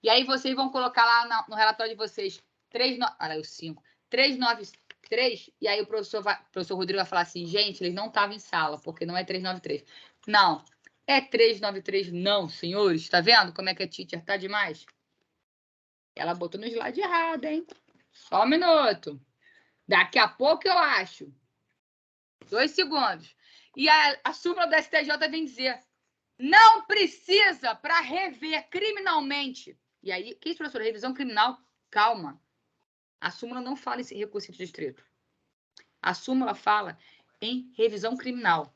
E aí vocês vão colocar lá no relatório de vocês 393, e aí o professor Rodrigo vai falar assim, gente, eles não estavam em sala, porque não é 393. Não, é 393 não, senhores. Tá vendo como é que a teacher tá demais? Ela botou no slide errado, hein? Só um minuto. Daqui a pouco eu acho. 2 segundos. E a súmula da STJ vem dizer, não precisa para rever criminalmente. E aí, que isso, professor? Revisão criminal? Calma. A súmula não fala em recurso de distrito. A súmula fala em revisão criminal.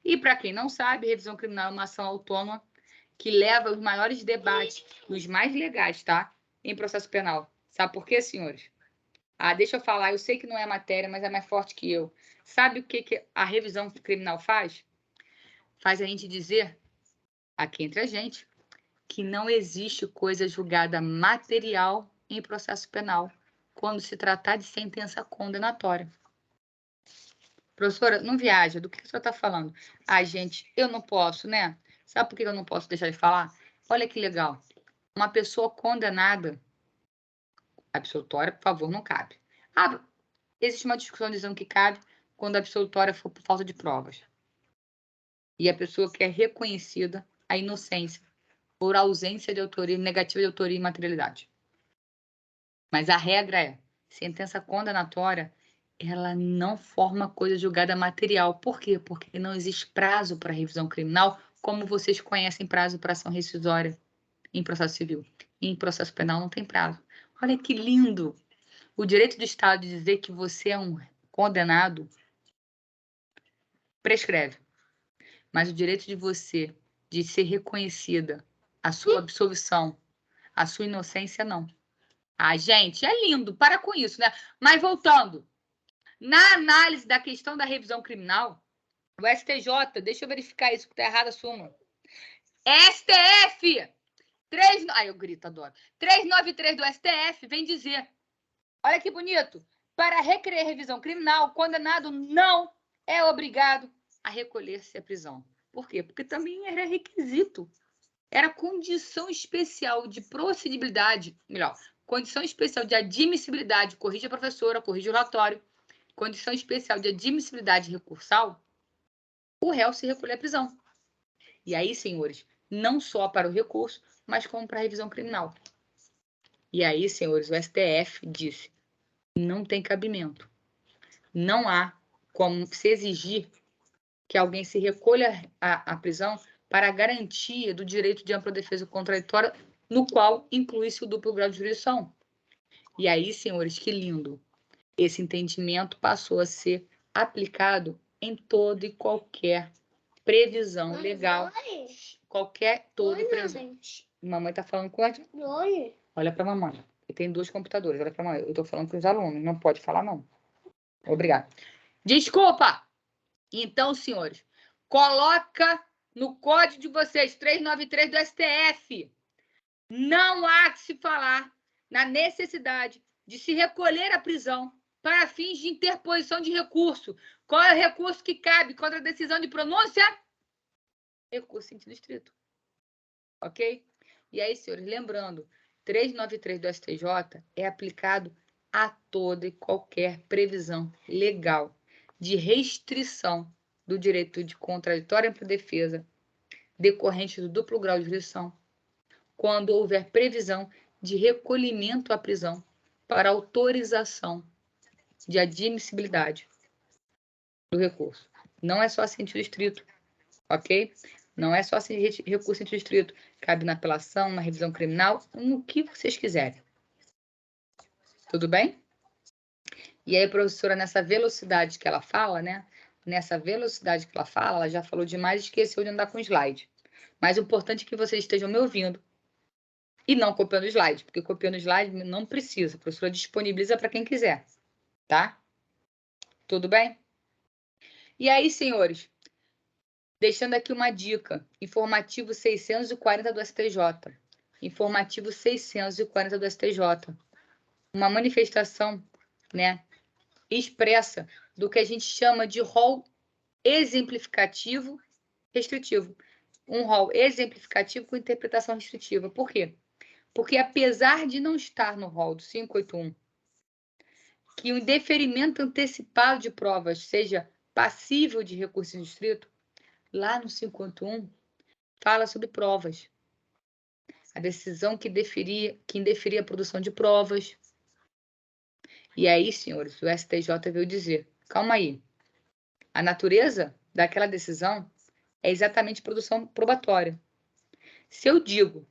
E para quem não sabe, revisão criminal é uma ação autônoma que leva os maiores debates, os mais legais, tá? Em processo penal. Sabe por quê, senhores? Deixa eu falar, eu sei que não é matéria, mas é mais forte que eu. Sabe o que a revisão criminal faz? Faz a gente dizer, aqui entre a gente, que não existe coisa julgada material em processo penal quando se tratar de sentença condenatória. Professora, não viaja, do que a senhora está falando? Gente, eu não posso, né? Sabe por que eu não posso deixar de falar? Olha que legal. Uma pessoa condenada, absolutória, por favor, não cabe. Existe uma discussão dizendo que cabe quando a absolutória for por falta de provas. E a pessoa que é reconhecida a inocência por ausência de autoria, negativa de autoria e materialidade. Mas a regra é, sentença condenatória, ela não forma coisa julgada material. Por quê? Porque não existe prazo para revisão criminal, como vocês conhecem prazo para ação rescisória em processo civil. Em processo penal não tem prazo. Olha que lindo! O direito do Estado de dizer que você é um condenado prescreve. Mas o direito de você de ser reconhecida, a sua absolvição, a sua inocência, não. Gente, é lindo, para com isso, né? Mas voltando, na análise da questão da revisão criminal, o STJ, deixa eu verificar isso, que está errado a súmula. STF! Eu grito, adoro. 393 do STF vem dizer, olha que bonito, para requerer revisão criminal, o condenado não é obrigado a recolher-se à prisão. Por quê? Porque também era requisito. Era condição especial de procedibilidade, melhor, condição especial de admissibilidade, corrige a professora, corrige o relatório, condição especial de admissibilidade recursal, o réu se recolher à prisão. E aí, senhores, não só para o recurso, mas como para a revisão criminal. E aí, senhores, o STF disse, não tem cabimento. Não há como se exigir que alguém se recolha à prisão para a garantia do direito de ampla defesa contraditória, no qual inclui-se o duplo grau de jurisdição. E aí, senhores, que lindo! Esse entendimento passou a ser aplicado em toda e qualquer previsão legal. Toda previsão. Mamãe está falando com a... Olha para a mamãe. E tem 2 computadores. Olha para a mamãe. Eu estou falando com os alunos. Não pode falar, não. Obrigada. Desculpa! Então, senhores, coloca no código de vocês, 393 do STF. Não há que se falar na necessidade de se recolher à prisão para fins de interposição de recurso. Qual é o recurso que cabe contra a decisão de pronúncia? Recurso em sentido estrito. Ok? E aí, senhores, lembrando, 393 do STJ é aplicado a toda e qualquer previsão legal de restrição do direito de contraditória para defesa decorrente do duplo grau de jurisdição, quando houver previsão de recolhimento à prisão para autorização de admissibilidade do recurso. Não é só sentido estrito, ok? Não é só recurso sentido estrito. Cabe na apelação, na revisão criminal, no que vocês quiserem. Tudo bem? E aí, professora, nessa velocidade que ela fala, né? Nessa velocidade que ela fala, ela já falou demais e esqueceu de andar com o slide. Mas o importante é que vocês estejam me ouvindo e não copiando o slide, porque copiando o slide não precisa. A professora disponibiliza para quem quiser, tá? Tudo bem? E aí, senhores, deixando aqui uma dica, informativo 640 do STJ. Informativo 640 do STJ. Uma manifestação, né, expressa do que a gente chama de rol exemplificativo restritivo. Um rol exemplificativo com interpretação restritiva. Por quê? Porque apesar de não estar no rol do 581, que o indeferimento antecipado de provas seja passível de recurso restrito, lá no 581 fala sobre provas. A decisão que indeferia a produção de provas. E aí, senhores, o STJ veio dizer, calma aí, a natureza daquela decisão é exatamente produção probatória. Se eu digo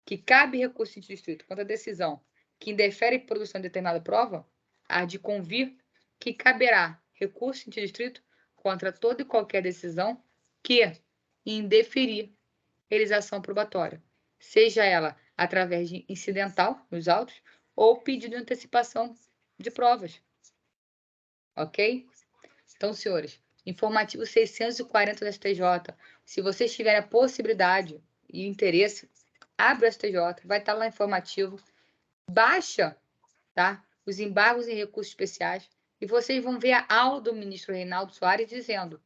que cabe recurso em sentido estrito contra a decisão que indefere a produção de determinada prova, há de convir que caberá recurso em sentido estrito contra toda e qualquer decisão que indeferir realização probatória, seja ela através de incidental, nos autos, ou pedido de antecipação de provas. Ok? Então, senhores, informativo 640 da STJ. Se vocês tiverem a possibilidade e interesse, abre o STJ, vai estar lá informativo, baixa, tá, os embargos e recursos especiais e vocês vão ver a aula do ministro Reinaldo Soares dizendo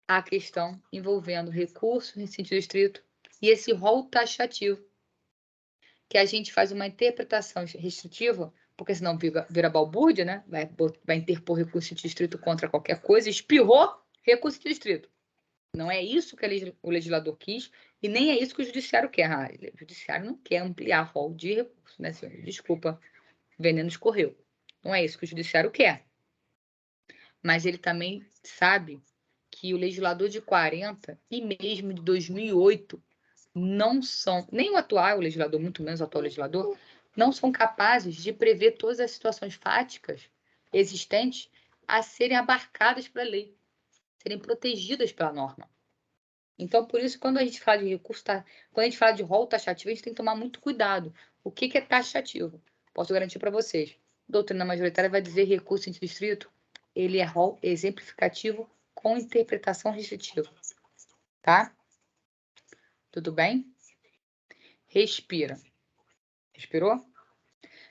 a questão envolvendo recurso em sentido estrito e esse rol taxativo, que a gente faz uma interpretação restritiva, porque senão vira balbúrdia, né? Vai interpor recurso em sentido estrito contra qualquer coisa, espirrou recurso em sentido estrito. Não é isso que o legislador quis e nem é isso que o judiciário quer. O judiciário não quer ampliar o rol de recursos, né, senhor? Desculpa, o veneno escorreu. Não é isso que o judiciário quer. Mas ele também sabe que o legislador de 40 e mesmo de 2008 não são, nem o atual legislador, muito menos o atual legislador, não são capazes de prever todas as situações fáticas existentes a serem abarcadas pela lei, serem protegidas pela norma. Então, por isso, quando a gente fala de recurso, quando a gente fala de rol taxativo, a gente tem que tomar muito cuidado. O que é taxativo? Posso garantir para vocês. A doutrina majoritária vai dizer recurso em sentido estrito, ele é rol exemplificativo com interpretação restritiva. Tá? Tudo bem? Respira. Respirou?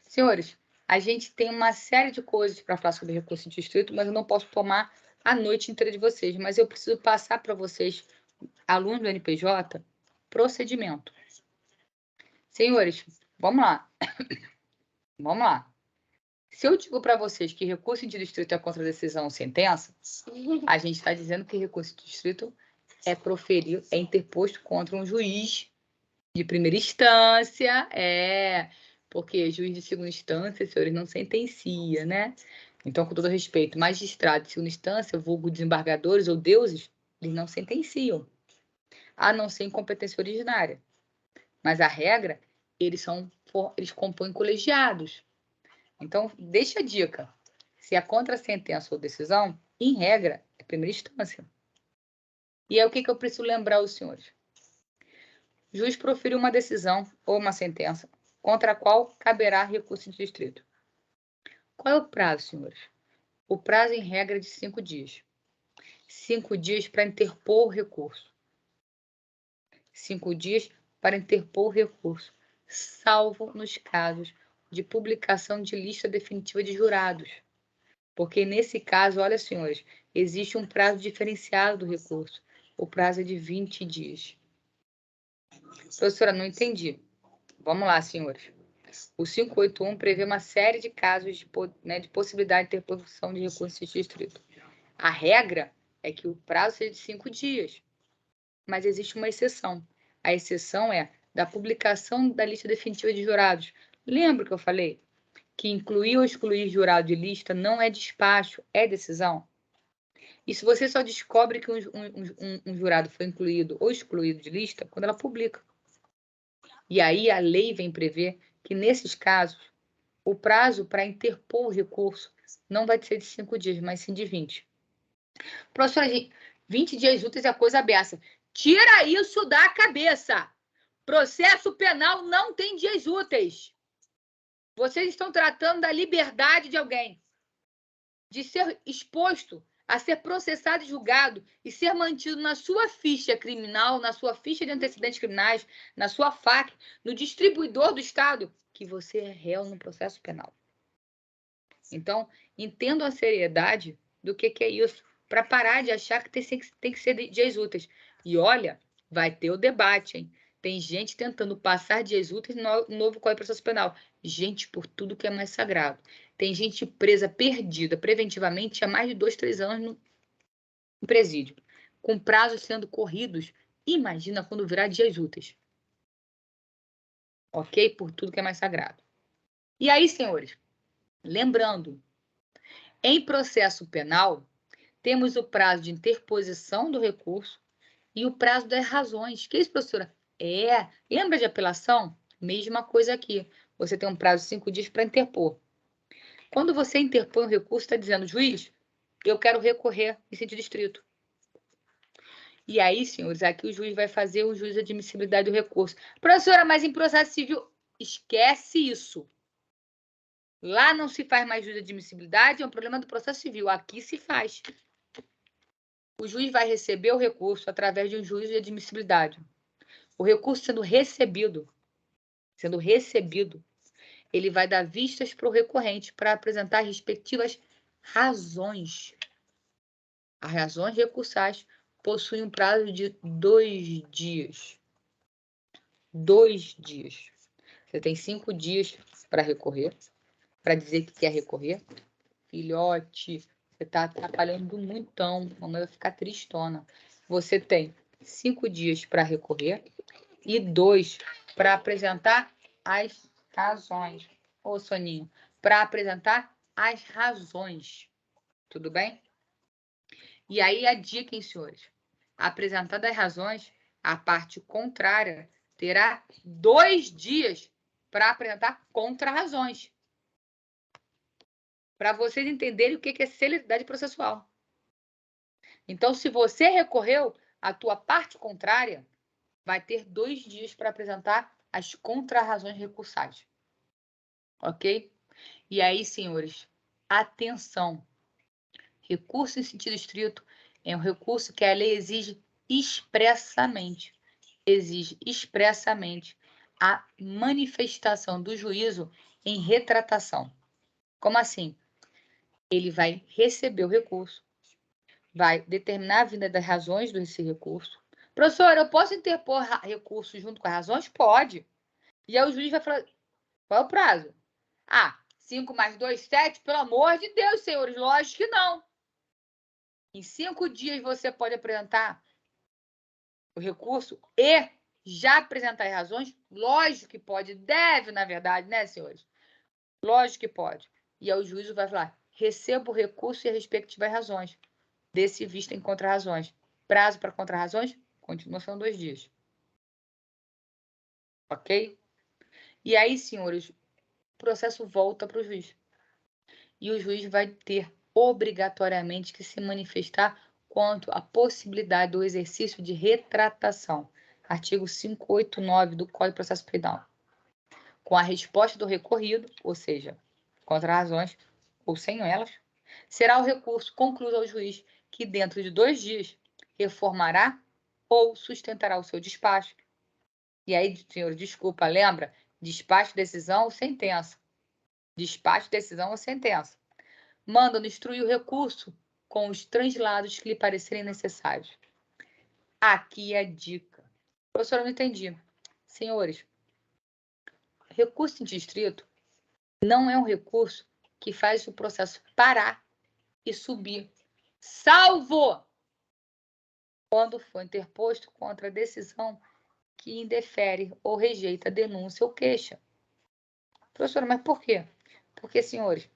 Senhores, a gente tem uma série de coisas para falar sobre recurso em sentido estrito, mas eu não posso tomar a noite inteira de vocês. Mas eu preciso passar para vocês, alunos do NPJ, procedimento. Senhores, vamos lá. Vamos lá. Se eu digo para vocês que recurso em sentido estrito é contra decisão ou sentença, a gente está dizendo que recurso em sentido estrito é interposto contra um juiz de primeira instância, porque juiz de segunda instância, senhores, não sentencia, né? Então, com todo respeito, magistrados de segunda instância, vulgo desembargadores ou deuses, eles não sentenciam, a não ser incompetência originária. Mas a regra, eles compõem colegiados. Então, deixa a dica. Se é contra a sentença ou decisão, em regra, é primeira instância. E aí, o que eu preciso lembrar aos senhores? O juiz proferiu uma decisão ou uma sentença contra a qual caberá recurso de distrito. Qual é o prazo, senhores? O prazo, em regra, é de 5 dias. 5 dias para interpor o recurso. 5 dias para interpor o recurso, salvo nos casos de publicação de lista definitiva de jurados. Porque, nesse caso, olha, senhores, existe um prazo diferenciado do recurso. O prazo é de 20 dias. Professora, não entendi. Vamos lá, senhores. O 581 prevê uma série de casos de possibilidade de interposição de recurso de distrito. A regra é que o prazo seja de 5 dias. Mas existe uma exceção. A exceção é da publicação da lista definitiva de jurados. Lembra que eu falei que incluir ou excluir jurado de lista não é despacho, é decisão? E se você só descobre que um jurado foi incluído ou excluído de lista quando ela publica. E aí a lei vem prever que, nesses casos, o prazo para interpor o recurso não vai ser de 5 dias, mas sim de 20. Professora, 20 dias úteis é coisa beça. Tira isso da cabeça. Processo penal não tem dias úteis. Vocês estão tratando da liberdade de alguém, de ser exposto a ser processado e julgado e ser mantido na sua ficha criminal, na sua ficha de antecedentes criminais, na sua FAC, no distribuidor do Estado, que você é réu no processo penal. Então, entendam a seriedade do que é isso, para parar de achar que tem que ser dias úteis. E olha, vai ter o debate, hein? Tem gente tentando passar dias úteis no novo Código de Processo Penal. Gente por tudo que é mais sagrado. Tem gente presa, perdida, preventivamente, há mais de 2, 3 anos no presídio, com prazos sendo corridos. Imagina quando virar dias úteis. Ok? Por tudo que é mais sagrado. E aí, senhores, lembrando, em processo penal, temos o prazo de interposição do recurso e o prazo das razões. Que isso, professora? Lembra de apelação? Mesma coisa aqui. Você tem um prazo de 5 dias para interpor. Quando você interpõe um recurso, está dizendo, juiz, eu quero recorrer em sentido estrito. E aí, senhores, aqui o juiz vai fazer o juízo de admissibilidade do recurso. Professora, mas em processo civil, esquece isso. Lá não se faz mais juízo de admissibilidade, é um problema do processo civil. Aqui se faz. O juiz vai receber o recurso através de um juízo de admissibilidade. O recurso sendo recebido, ele vai dar vistas para o recorrente para apresentar as respectivas razões. As razões recursais possuem um prazo de 2 dias. 2 dias. Você tem 5 dias para recorrer, para dizer que quer recorrer. Filhote, você está atrapalhando muito, mamãe vai ficar tristona. Você tem 5 dias para recorrer e 2 para apresentar as razões. Ô, Soninho, para apresentar as razões. Tudo bem? E aí a dica, hein, senhores? Apresentadas as razões, a parte contrária terá 2 dias para apresentar contra-razões. Para vocês entenderem o que é celeridade processual. Então, se você recorreu, a tua parte contrária vai ter 2 dias para apresentar as contra-razões recursais. Ok? E aí, senhores, atenção. Recurso em sentido estrito é um recurso que a lei exige expressamente a manifestação do juízo em retratação. Como assim? Ele vai receber o recurso, vai determinar a vinda das razões desse recurso. Professor, eu posso interpor recurso junto com as razões? Pode. E aí o juiz vai falar, qual é o prazo? 5 mais 2, 7? Pelo amor de Deus, senhores, lógico que não. Em 5 dias você pode apresentar o recurso e já apresentar as razões? Lógico que pode. Deve, na verdade, né, senhores? Lógico que pode. E aí o juiz vai falar, receba o recurso e as respectivas razões. Desse vista em contra-razões. Prazo para contra-razões? Continua sendo 2 dias. Ok? E aí, senhores, o processo volta para o juiz. E o juiz vai ter obrigatoriamente que se manifestar quanto à possibilidade do exercício de retratação. Artigo 589 do Código de Processo Penal. Com a resposta do recorrido, ou seja, contra-razões ou sem elas, será o recurso concluído ao juiz que, dentro de 2 dias, reformará ou sustentará o seu despacho. E aí, senhor, desculpa, lembra? Despacho, decisão ou sentença. Despacho, decisão ou sentença. Manda instruir o recurso com os translados que lhe parecerem necessários. Aqui é a dica. Professora, eu não entendi. Senhores, recurso em distrito não é um recurso que faz o processo parar e subir, salvo quando for interposto contra a decisão que indefere ou rejeita a denúncia ou queixa. Professora, mas por quê? Porque, senhores,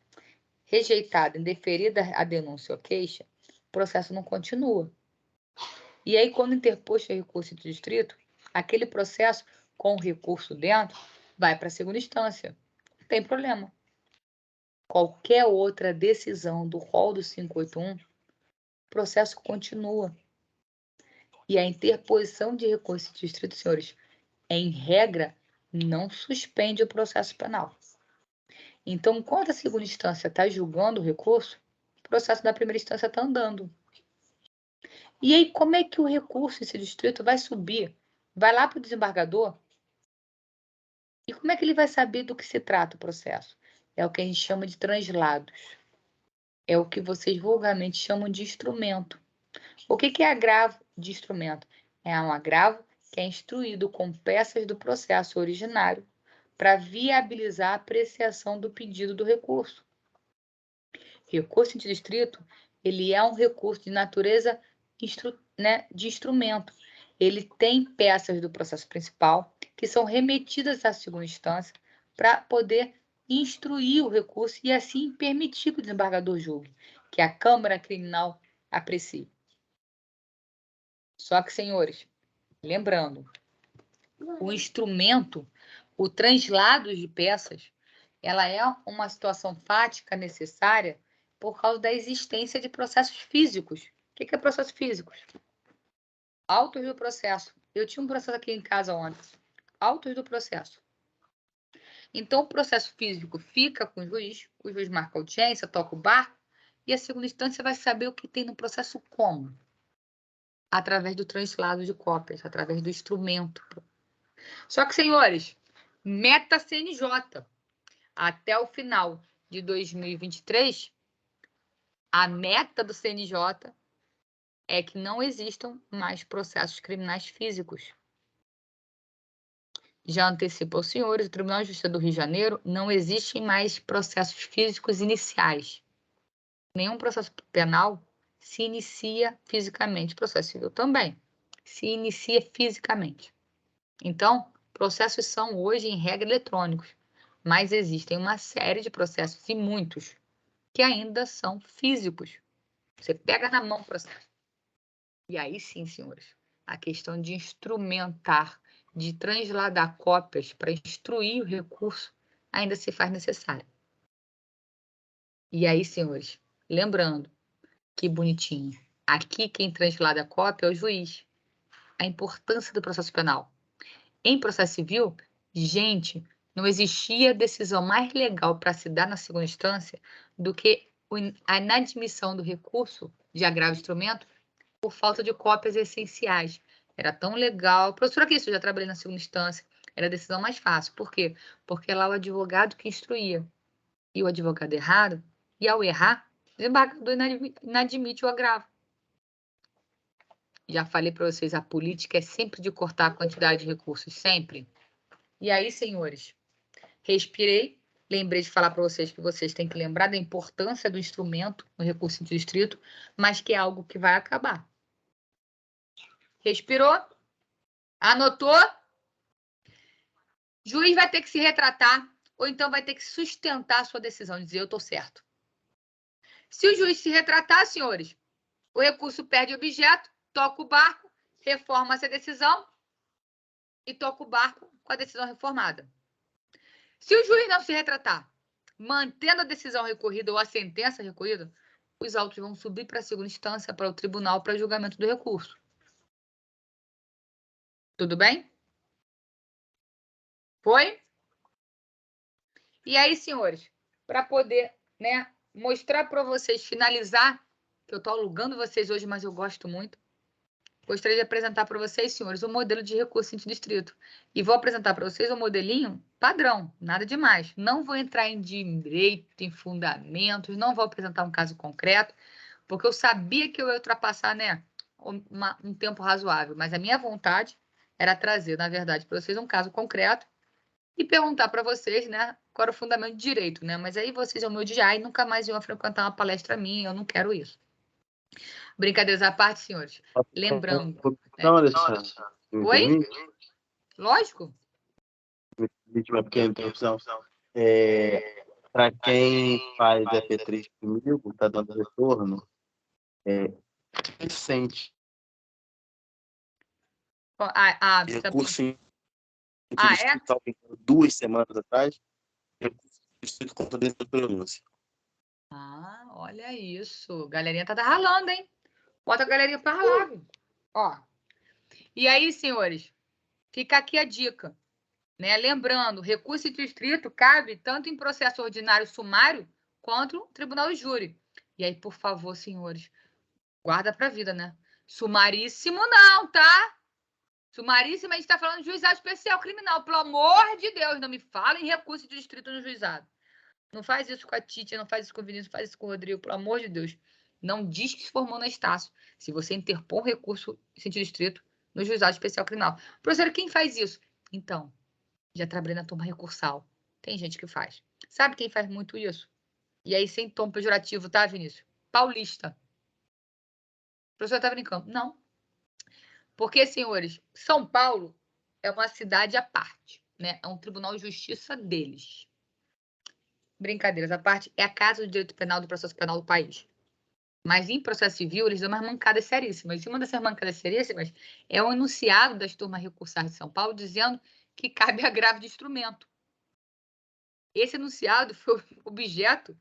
rejeitada, indeferida a denúncia ou queixa, o processo não continua. E aí, quando interposto o recurso de distrito, aquele processo com o recurso dentro vai para a segunda instância. Não tem problema. Qualquer outra decisão do rol do 581, o processo continua. E a interposição de recurso de distrito, senhores, em regra, não suspende o processo penal. Então, enquanto a segunda instância está julgando o recurso, o processo da primeira instância está andando. E aí, como é que o recurso, esse distrito, vai subir? Vai lá para o desembargador? E como é que ele vai saber do que se trata o processo? É o que a gente chama de translados. É o que vocês vulgarmente chamam de instrumento. O que é agravo de instrumento? É um agravo que é instruído com peças do processo originário para viabilizar a apreciação do pedido do recurso. Recurso de distrito, ele é um recurso de natureza de instrumento. Ele tem peças do processo principal que são remetidas à segunda instância para poder instruir o recurso e assim permitir que o desembargador julgue, que a Câmara Criminal aprecie. Só que, senhores, lembrando, o instrumento, o translado de peças, ela é uma situação fática necessária por causa da existência de processos físicos. O que é processos físicos? Autos do processo. Eu tinha um processo aqui em casa ontem. Autos do processo. Então, o processo físico fica com o juiz marca a audiência, toca o barco, e a segunda instância vai saber o que tem no processo como? Através do translado de cópias, através do instrumento. Só que, senhores, meta CNJ. Até o final de 2023, a meta do CNJ é que não existam mais processos criminais físicos. Já antecipo aos senhores, o Tribunal de Justiça do Rio de Janeiro não existem mais processos físicos iniciais. Nenhum processo penal se inicia fisicamente. Processo civil também se inicia fisicamente. Então, processos são hoje, em regra, eletrônicos, mas existem uma série de processos, e muitos, que ainda são físicos. Você pega na mão o processo. E aí sim, senhores, a questão de instrumentar, de transladar cópias para instruir o recurso, ainda se faz necessária. E aí, senhores, lembrando, que bonitinho, aqui quem translada a cópia é o juiz. A importância do processo penal. Em processo civil, gente, não existia decisão mais legal para se dar na segunda instância do que a inadmissão do recurso de agravo de instrumento por falta de cópias essenciais. Era tão legal. Professora, que isso, eu já trabalhei na segunda instância. Era a decisão mais fácil. Por quê? Porque lá o advogado que instruía. E o advogado errado, e ao errar, o desembargador inadmite o agravo. Já falei para vocês, a política é sempre de cortar a quantidade de recursos, sempre. E aí, senhores, respirei, lembrei de falar para vocês que vocês têm que lembrar da importância do instrumento no recurso de distrito, mas que é algo que vai acabar. Respirou? Anotou? Juiz vai ter que se retratar, ou então vai ter que sustentar a sua decisão, dizer eu estou certo. Se o juiz se retratar, senhores, o recurso perde objeto, toca o barco, reforma essa decisão e toca o barco com a decisão reformada. Se o juiz não se retratar, mantendo a decisão recorrida ou a sentença recorrida, os autos vão subir para a segunda instância, para o tribunal, para julgamento do recurso. Tudo bem? Foi? E aí, senhores, para poder, né, mostrar para vocês, finalizar, que eu estou alugando vocês hoje, mas eu gosto muito, gostaria de apresentar para vocês, senhores, o modelo de recurso distrito. E vou apresentar para vocês um modelinho padrão, nada demais. Não vou entrar em direito, em fundamentos, não vou apresentar um caso concreto, porque eu sabia que eu ia ultrapassar, né, um tempo razoável. Mas a minha vontade era trazer, na verdade, para vocês um caso concreto e perguntar para vocês, né, qual era o fundamento de direito, né? Mas aí vocês iam me odiar e nunca mais iam frequentar uma palestra minha, eu não quero isso. Brincadeiras à parte, senhores. Lembrando. Não, Alexandre. Oi? Lógico. Uma pequena interrupção. Para quem faz FP3 comigo, está dando retorno, recente. Recurso é? 2 semanas atrás, recurso contra a pronúncia. Olha isso. Galerinha tá ralando, hein? Bota a galerinha para ralar. Ó. E aí, senhores, fica aqui a dica. Né? Lembrando, recurso distrito cabe tanto em processo ordinário sumário quanto no tribunal de júri. E aí, por favor, senhores, guarda para a vida, né? Sumaríssimo não, tá? Sumaríssimo, a gente está falando de juizado especial criminal. Pelo amor de Deus, não me fala em recurso de distrito no juizado. Não faz isso com a Titia, não faz isso com o Vinícius, não faz isso com o Rodrigo, pelo amor de Deus. Não diz que se formou na Estácio. Se você interpor um recurso em sentido estrito no juizado especial criminal. Professora, quem faz isso? Então, já trabalhei na turma recursal. Tem gente que faz. Sabe quem faz muito isso? E aí, sem tom pejorativo, tá, Vinícius? Paulista. O professor tá brincando. Não. Porque, senhores, São Paulo é uma cidade à parte, né? É um tribunal de justiça deles. Brincadeiras à parte, é a casa do direito penal do processo penal do país. Mas em processo civil, eles dão umas mancadas seríssimas. E uma dessas mancadas seríssimas é o enunciado das turmas recursais de São Paulo dizendo que cabe agravo de instrumento. Esse enunciado foi objeto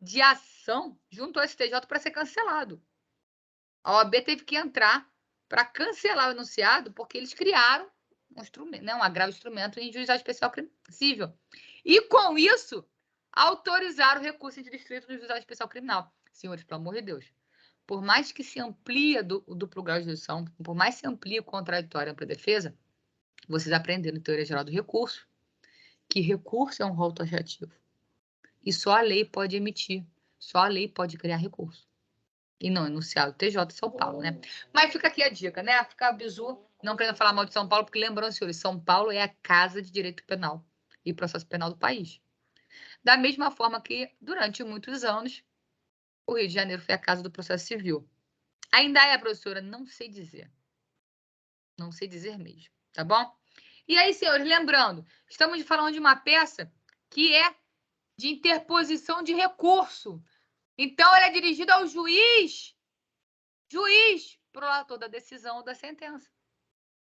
de ação junto ao STJ para ser cancelado. A OAB teve que entrar para cancelar o enunciado porque eles criaram um instrumento, né, um agravo de instrumento em juizado especial civil. E com isso, autorizaram o recurso em distrito no juizado especial criminal. Senhores, pelo amor de Deus, por mais que se amplie o duplo grau de jurisdição, por mais que se amplie o contraditório para a defesa, vocês aprenderam em teoria geral do recurso que recurso é um rol taxativo. E só a lei pode emitir, só a lei pode criar recurso. E não enunciado TJ de São Paulo, né? Mas fica aqui a dica, né? Fica o bizu, não querendo falar mal de São Paulo, porque lembrando, senhores, São Paulo é a casa de direito penal e processo penal do país. Da mesma forma que, durante muitos anos, o Rio de Janeiro foi a casa do processo civil. Ainda é, professora? Não sei dizer. Não sei dizer mesmo, tá bom? E aí, senhores, lembrando, estamos falando de uma peça que é de interposição de recurso. Então, ela é dirigida ao juiz, prolator da decisão ou da sentença.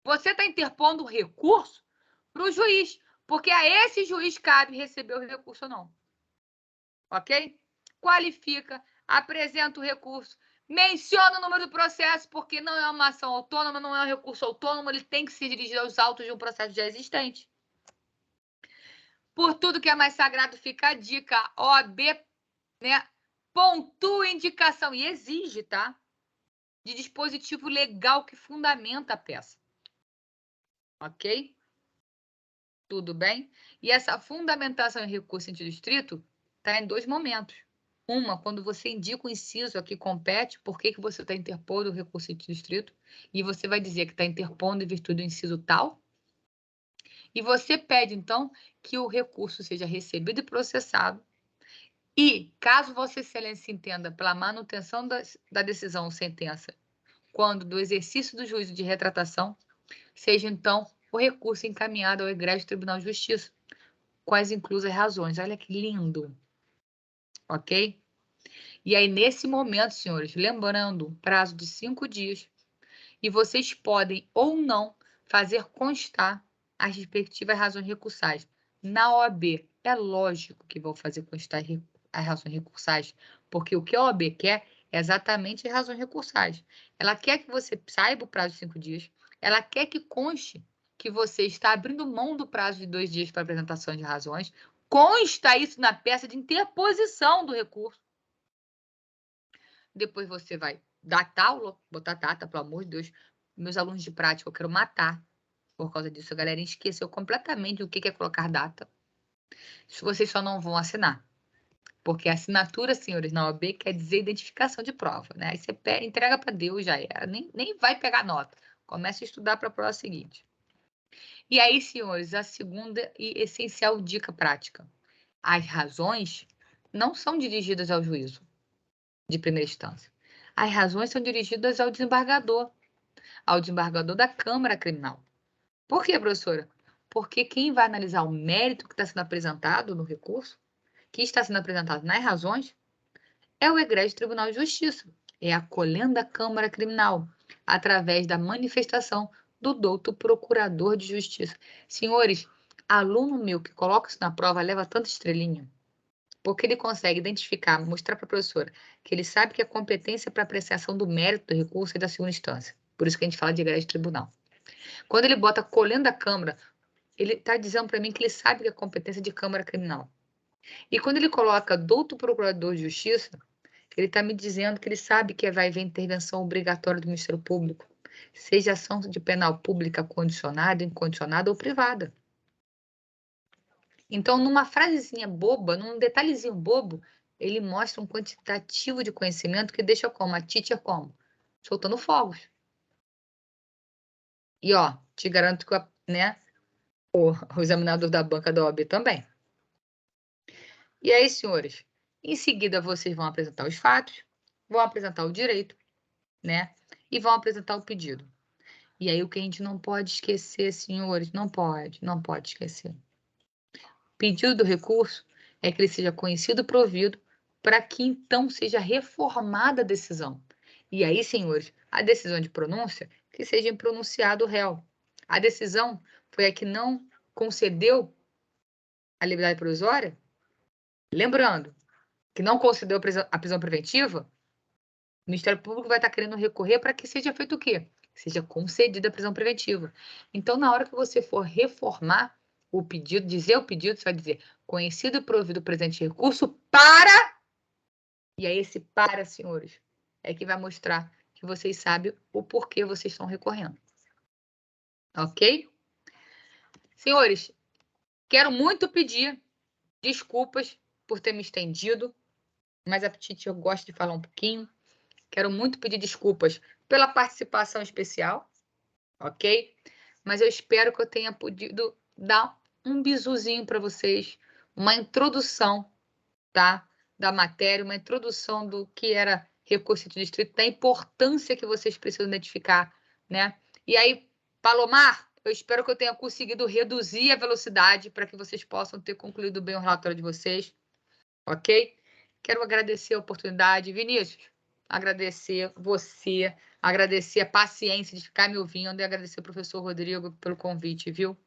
Você está interpondo o recurso para o juiz, porque a esse juiz cabe receber o recurso ou não. Ok? Qualifica, apresenta o recurso, menciona o número do processo, porque não é uma ação autônoma, não é um recurso autônomo, ele tem que se dirigir aos autos de um processo já existente. Por tudo que é mais sagrado, fica a dica, OAB, né, pontua indicação e exige, tá? De dispositivo legal que fundamenta a peça. Ok? Tudo bem? E essa fundamentação em recurso em sentido estrito está em 2 momentos. Uma, quando você indica o inciso a que compete, por que você está interpondo o recurso em sentido estrito, e você vai dizer que está interpondo em virtude do inciso tal. E você pede, então, que o recurso seja recebido e processado. E, caso Vossa Excelência entenda pela manutenção da decisão ou sentença, quando do exercício do juízo de retratação, seja, então, o recurso encaminhado ao egrégio Tribunal de Justiça, com as inclusas razões. Olha que lindo! Ok? E aí, nesse momento, senhores, lembrando, prazo de 5 dias, e vocês podem ou não fazer constar as respectivas razões recursais. Na OAB, é lógico que vão fazer constar as razões recursais, porque o que a OAB quer é exatamente as razões recursais. Ela quer que você saiba o prazo de 5 dias, ela quer que conste que você está abrindo mão do prazo de 2 dias para apresentação de razões, consta isso na peça de interposição do recurso. Depois você vai datar, botar data, pelo amor de Deus. Meus alunos de prática, eu quero matar. Por causa disso, a galera esqueceu completamente o que é colocar data. Isso vocês só não vão assinar. Porque a assinatura, senhores, na OAB quer dizer identificação de prova, né? Aí você entrega para Deus, já era. Nem vai pegar nota. Começa a estudar para a prova seguinte. E aí, senhores, a segunda e essencial dica prática. As razões não são dirigidas ao juízo de primeira instância. As razões são dirigidas ao desembargador da Câmara Criminal. Por quê, professora? Porque quem vai analisar o mérito que está sendo apresentado no recurso, que está sendo apresentado nas razões, é o egrégio Tribunal de Justiça, é a colenda Câmara Criminal, através da manifestação do douto Procurador de Justiça. Senhores, aluno meu que coloca isso na prova leva tanta estrelinha, porque ele consegue identificar, mostrar para a professora que ele sabe que a competência para apreciação do mérito do recurso é da segunda instância. Por isso que a gente fala de egrégio tribunal. Quando ele bota colenda da Câmara, ele está dizendo para mim que ele sabe que é competência de Câmara Criminal. E quando ele coloca douto Procurador de Justiça, ele está me dizendo que ele sabe que vai haver intervenção obrigatória do Ministério Público, seja ação de penal pública condicionada, incondicionada ou privada. Então, numa frasezinha boba, num detalhezinho bobo, ele mostra um quantitativo de conhecimento que deixa como? A teacher como? Soltando fogos. E, ó, te garanto que o examinador da banca da OAB também. E aí, senhores, em seguida vocês vão apresentar os fatos, vão apresentar o direito, né? E vão apresentar o pedido. E aí, o que a gente não pode esquecer, senhores, não pode esquecer. Pedido do recurso é que ele seja conhecido e provido para que então seja reformada a decisão. E aí, senhores, a decisão de pronúncia, que seja pronunciado o réu. A decisão foi a que não concedeu a liberdade provisória? Lembrando que não concedeu a prisão preventiva, o Ministério Público vai estar querendo recorrer para que seja feito o quê? Seja concedida a prisão preventiva. Então, na hora que você for reformar o pedido, dizer o pedido, você vai dizer conhecido e provido o presente recurso para... E aí, esse para, senhores, é que vai mostrar que vocês sabem o porquê vocês estão recorrendo. Ok? Senhores, quero muito pedir desculpas por ter me estendido, mas a Petite eu gosto de falar um pouquinho. Quero muito pedir desculpas pela participação especial, ok? Mas eu espero que eu tenha podido dar um bisuzinho para vocês, uma introdução, tá? Da matéria, uma introdução do que era recurso de distrito, da importância que vocês precisam identificar, né? E aí, Palomar, eu espero que eu tenha conseguido reduzir a velocidade para que vocês possam ter concluído bem o relatório de vocês, ok? Quero agradecer a oportunidade. Vinícius, agradecer você, agradecer a paciência de ficar me ouvindo e agradecer ao professor Rodrigo pelo convite, viu?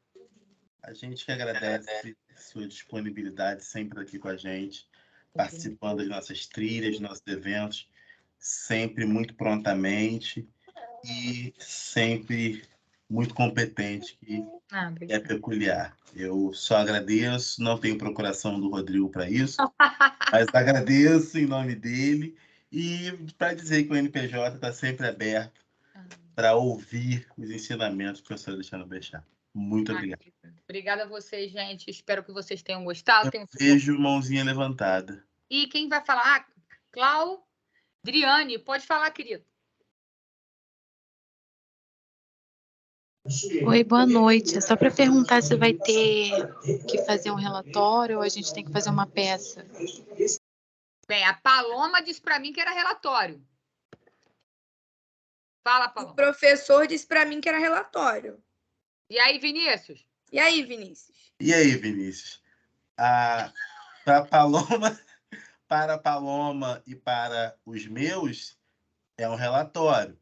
A gente que agradece a sua disponibilidade sempre aqui com a gente, participando das nossas trilhas, dos nossos eventos, sempre muito prontamente e sempre muito competente, que é peculiar. Eu só agradeço, não tenho procuração do Rodrigo para isso, mas agradeço em nome dele e para dizer que o NPJ está sempre aberto para ouvir os ensinamentos do professor Alexandre Bechá. Muito obrigado. Obrigada a vocês, gente. Espero que vocês tenham gostado. Vejo mãozinha levantada. E quem vai falar? Claudriane, pode falar, querido. Oi, boa noite. É só para perguntar se vai ter que fazer um relatório ou a gente tem que fazer uma peça. Bem, a Paloma disse para mim que era relatório. Fala, Paloma. O professor disse para mim que era relatório. E aí, Vinícius? E aí, Vinícius? E aí, Vinícius? A Paloma para a Paloma e para os meus, é um relatório.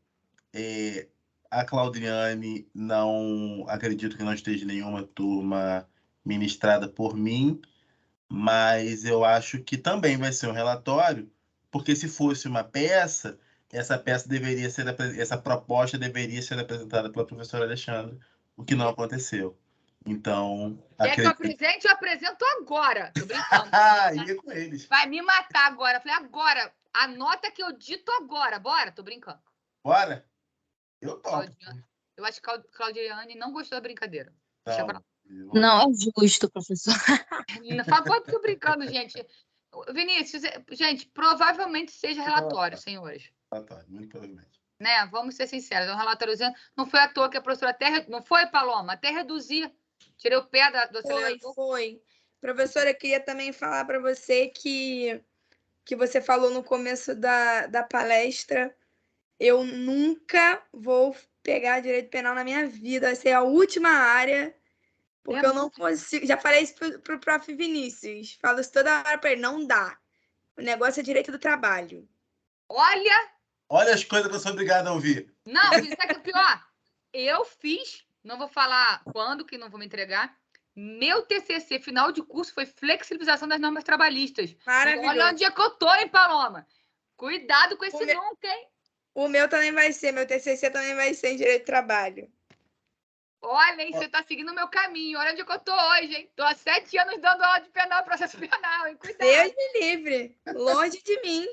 A Claudiane, não acredito que não esteja em nenhuma turma ministrada por mim, mas eu acho que também vai ser um relatório, porque se fosse uma peça, essa proposta deveria ser apresentada pela professora Alexandra, o que não aconteceu. Então, Quer que eu apresente? Eu apresento agora. Tô brincando. ia com eles. Vai me matar agora. Eu falei, agora. Anota que eu dito agora. Bora? Tô brincando. Bora? Eu topo. Eu acho que a Claudiane não gostou da brincadeira. Não é justo, professor. Pode tô brincando, gente. Vinícius, gente, provavelmente seja relatório, senhores. Relatório, muito provavelmente. Né? Vamos ser sinceros, é um relatóriozinho. Não foi à toa que a professora até... Não foi, Paloma? Até reduzir. Tirei o pé do acelerador. Foi. Professora, eu queria também falar para você que você falou no começo da palestra. Eu nunca vou pegar direito penal na minha vida. Vai ser a última área, porque eu não consigo. Já falei isso pro prof. Vinícius. Falo isso toda hora para ele. Não dá. O negócio é direito do trabalho. Olha as coisas que eu sou obrigado a ouvir. Não, sabe o que é pior? Eu fiz, não vou falar quando, que não vou me entregar. Meu TCC final de curso foi flexibilização das normas trabalhistas. Maravilhoso. Olha onde é que eu tô, hein, Paloma? Cuidado com esse nunca, hein? O meu também vai ser. Meu TCC também vai ser em direito do trabalho. Olha, hein, você tá seguindo o meu caminho. Olha onde é que eu tô hoje, hein? Tô há 7 anos dando aula de penal e processo penal, hein? Cuidado. Deus me livre. Longe de mim.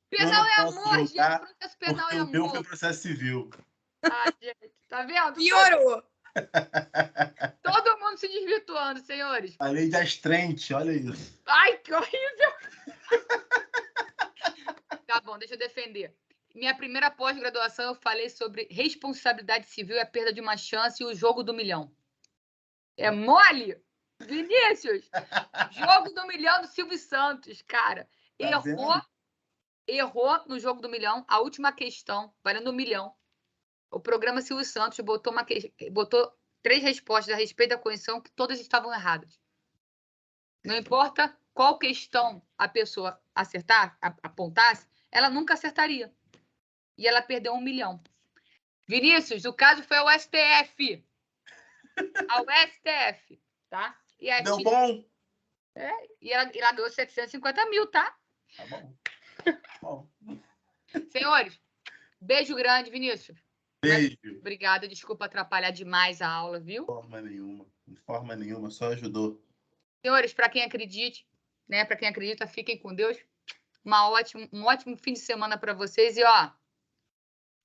Penal é amor, gente. Processo penal é amor. O meu foi processo civil. Gente, tá vendo? Piorou. Todo mundo se desvirtuando, senhores. A lei de astrente, olha isso. Ai, que horrível. Tá bom, deixa eu defender. Minha primeira pós-graduação, eu falei sobre responsabilidade civil e a perda de uma chance e o jogo do milhão. É mole? Vinícius, jogo do milhão do Silvio Santos, cara. Errou no jogo do milhão. A última questão, valendo 1 milhão. O programa Silvio Santos botou 3 respostas a respeito da correção que todas estavam erradas. Não importa qual questão a pessoa apontasse, ela nunca acertaria. E ela perdeu 1 milhão. Vinícius, o caso foi ao STF. Ao STF, tá? E deu bom? E ela ganhou 750 mil, tá? Tá bom. Senhores, beijo grande, Vinícius. Beijo. Obrigada, desculpa atrapalhar demais a aula, viu? De forma nenhuma, só ajudou. Senhores, para quem acredite, né? Para quem acredita, fiquem com Deus. Um ótimo fim de semana para vocês. E, ó,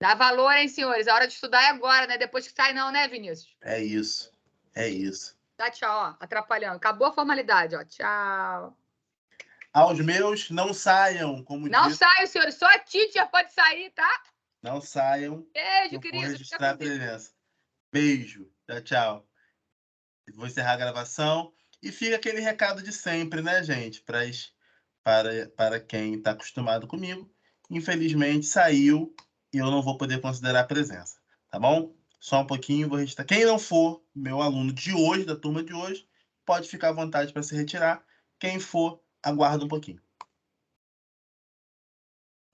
dá valor, hein, senhores? A hora de estudar é agora, né? Depois que sai, não, né, Vinícius? É isso. Dá tchau, ó. Atrapalhando. Acabou a formalidade, ó. Tchau. Aos meus, não saiam, como Não disse. saiam, senhores. Só a Titi pode sair, tá? Não saiam. Beijo, querido. Vou registrar a presença. Beijo. Tchau. Vou encerrar a gravação. E fica aquele recado de sempre, né, gente? Para quem está acostumado comigo. Infelizmente, saiu e eu não vou poder considerar a presença. Tá bom? Só um pouquinho, vou registrar. Quem não for meu aluno de hoje, da turma de hoje, pode ficar à vontade para se retirar. Quem for, aguarda um pouquinho.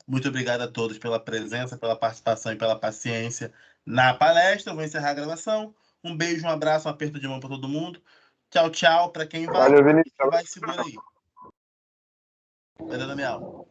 Muito obrigado a todos pela presença, pela participação e pela paciência na palestra. Eu vou encerrar a gravação. Um beijo, um abraço, um aperto de mão para todo mundo. Tchau, tchau. Para quem vai, Valeu, Vinícius. vai segura aí. Vai dando minha aula.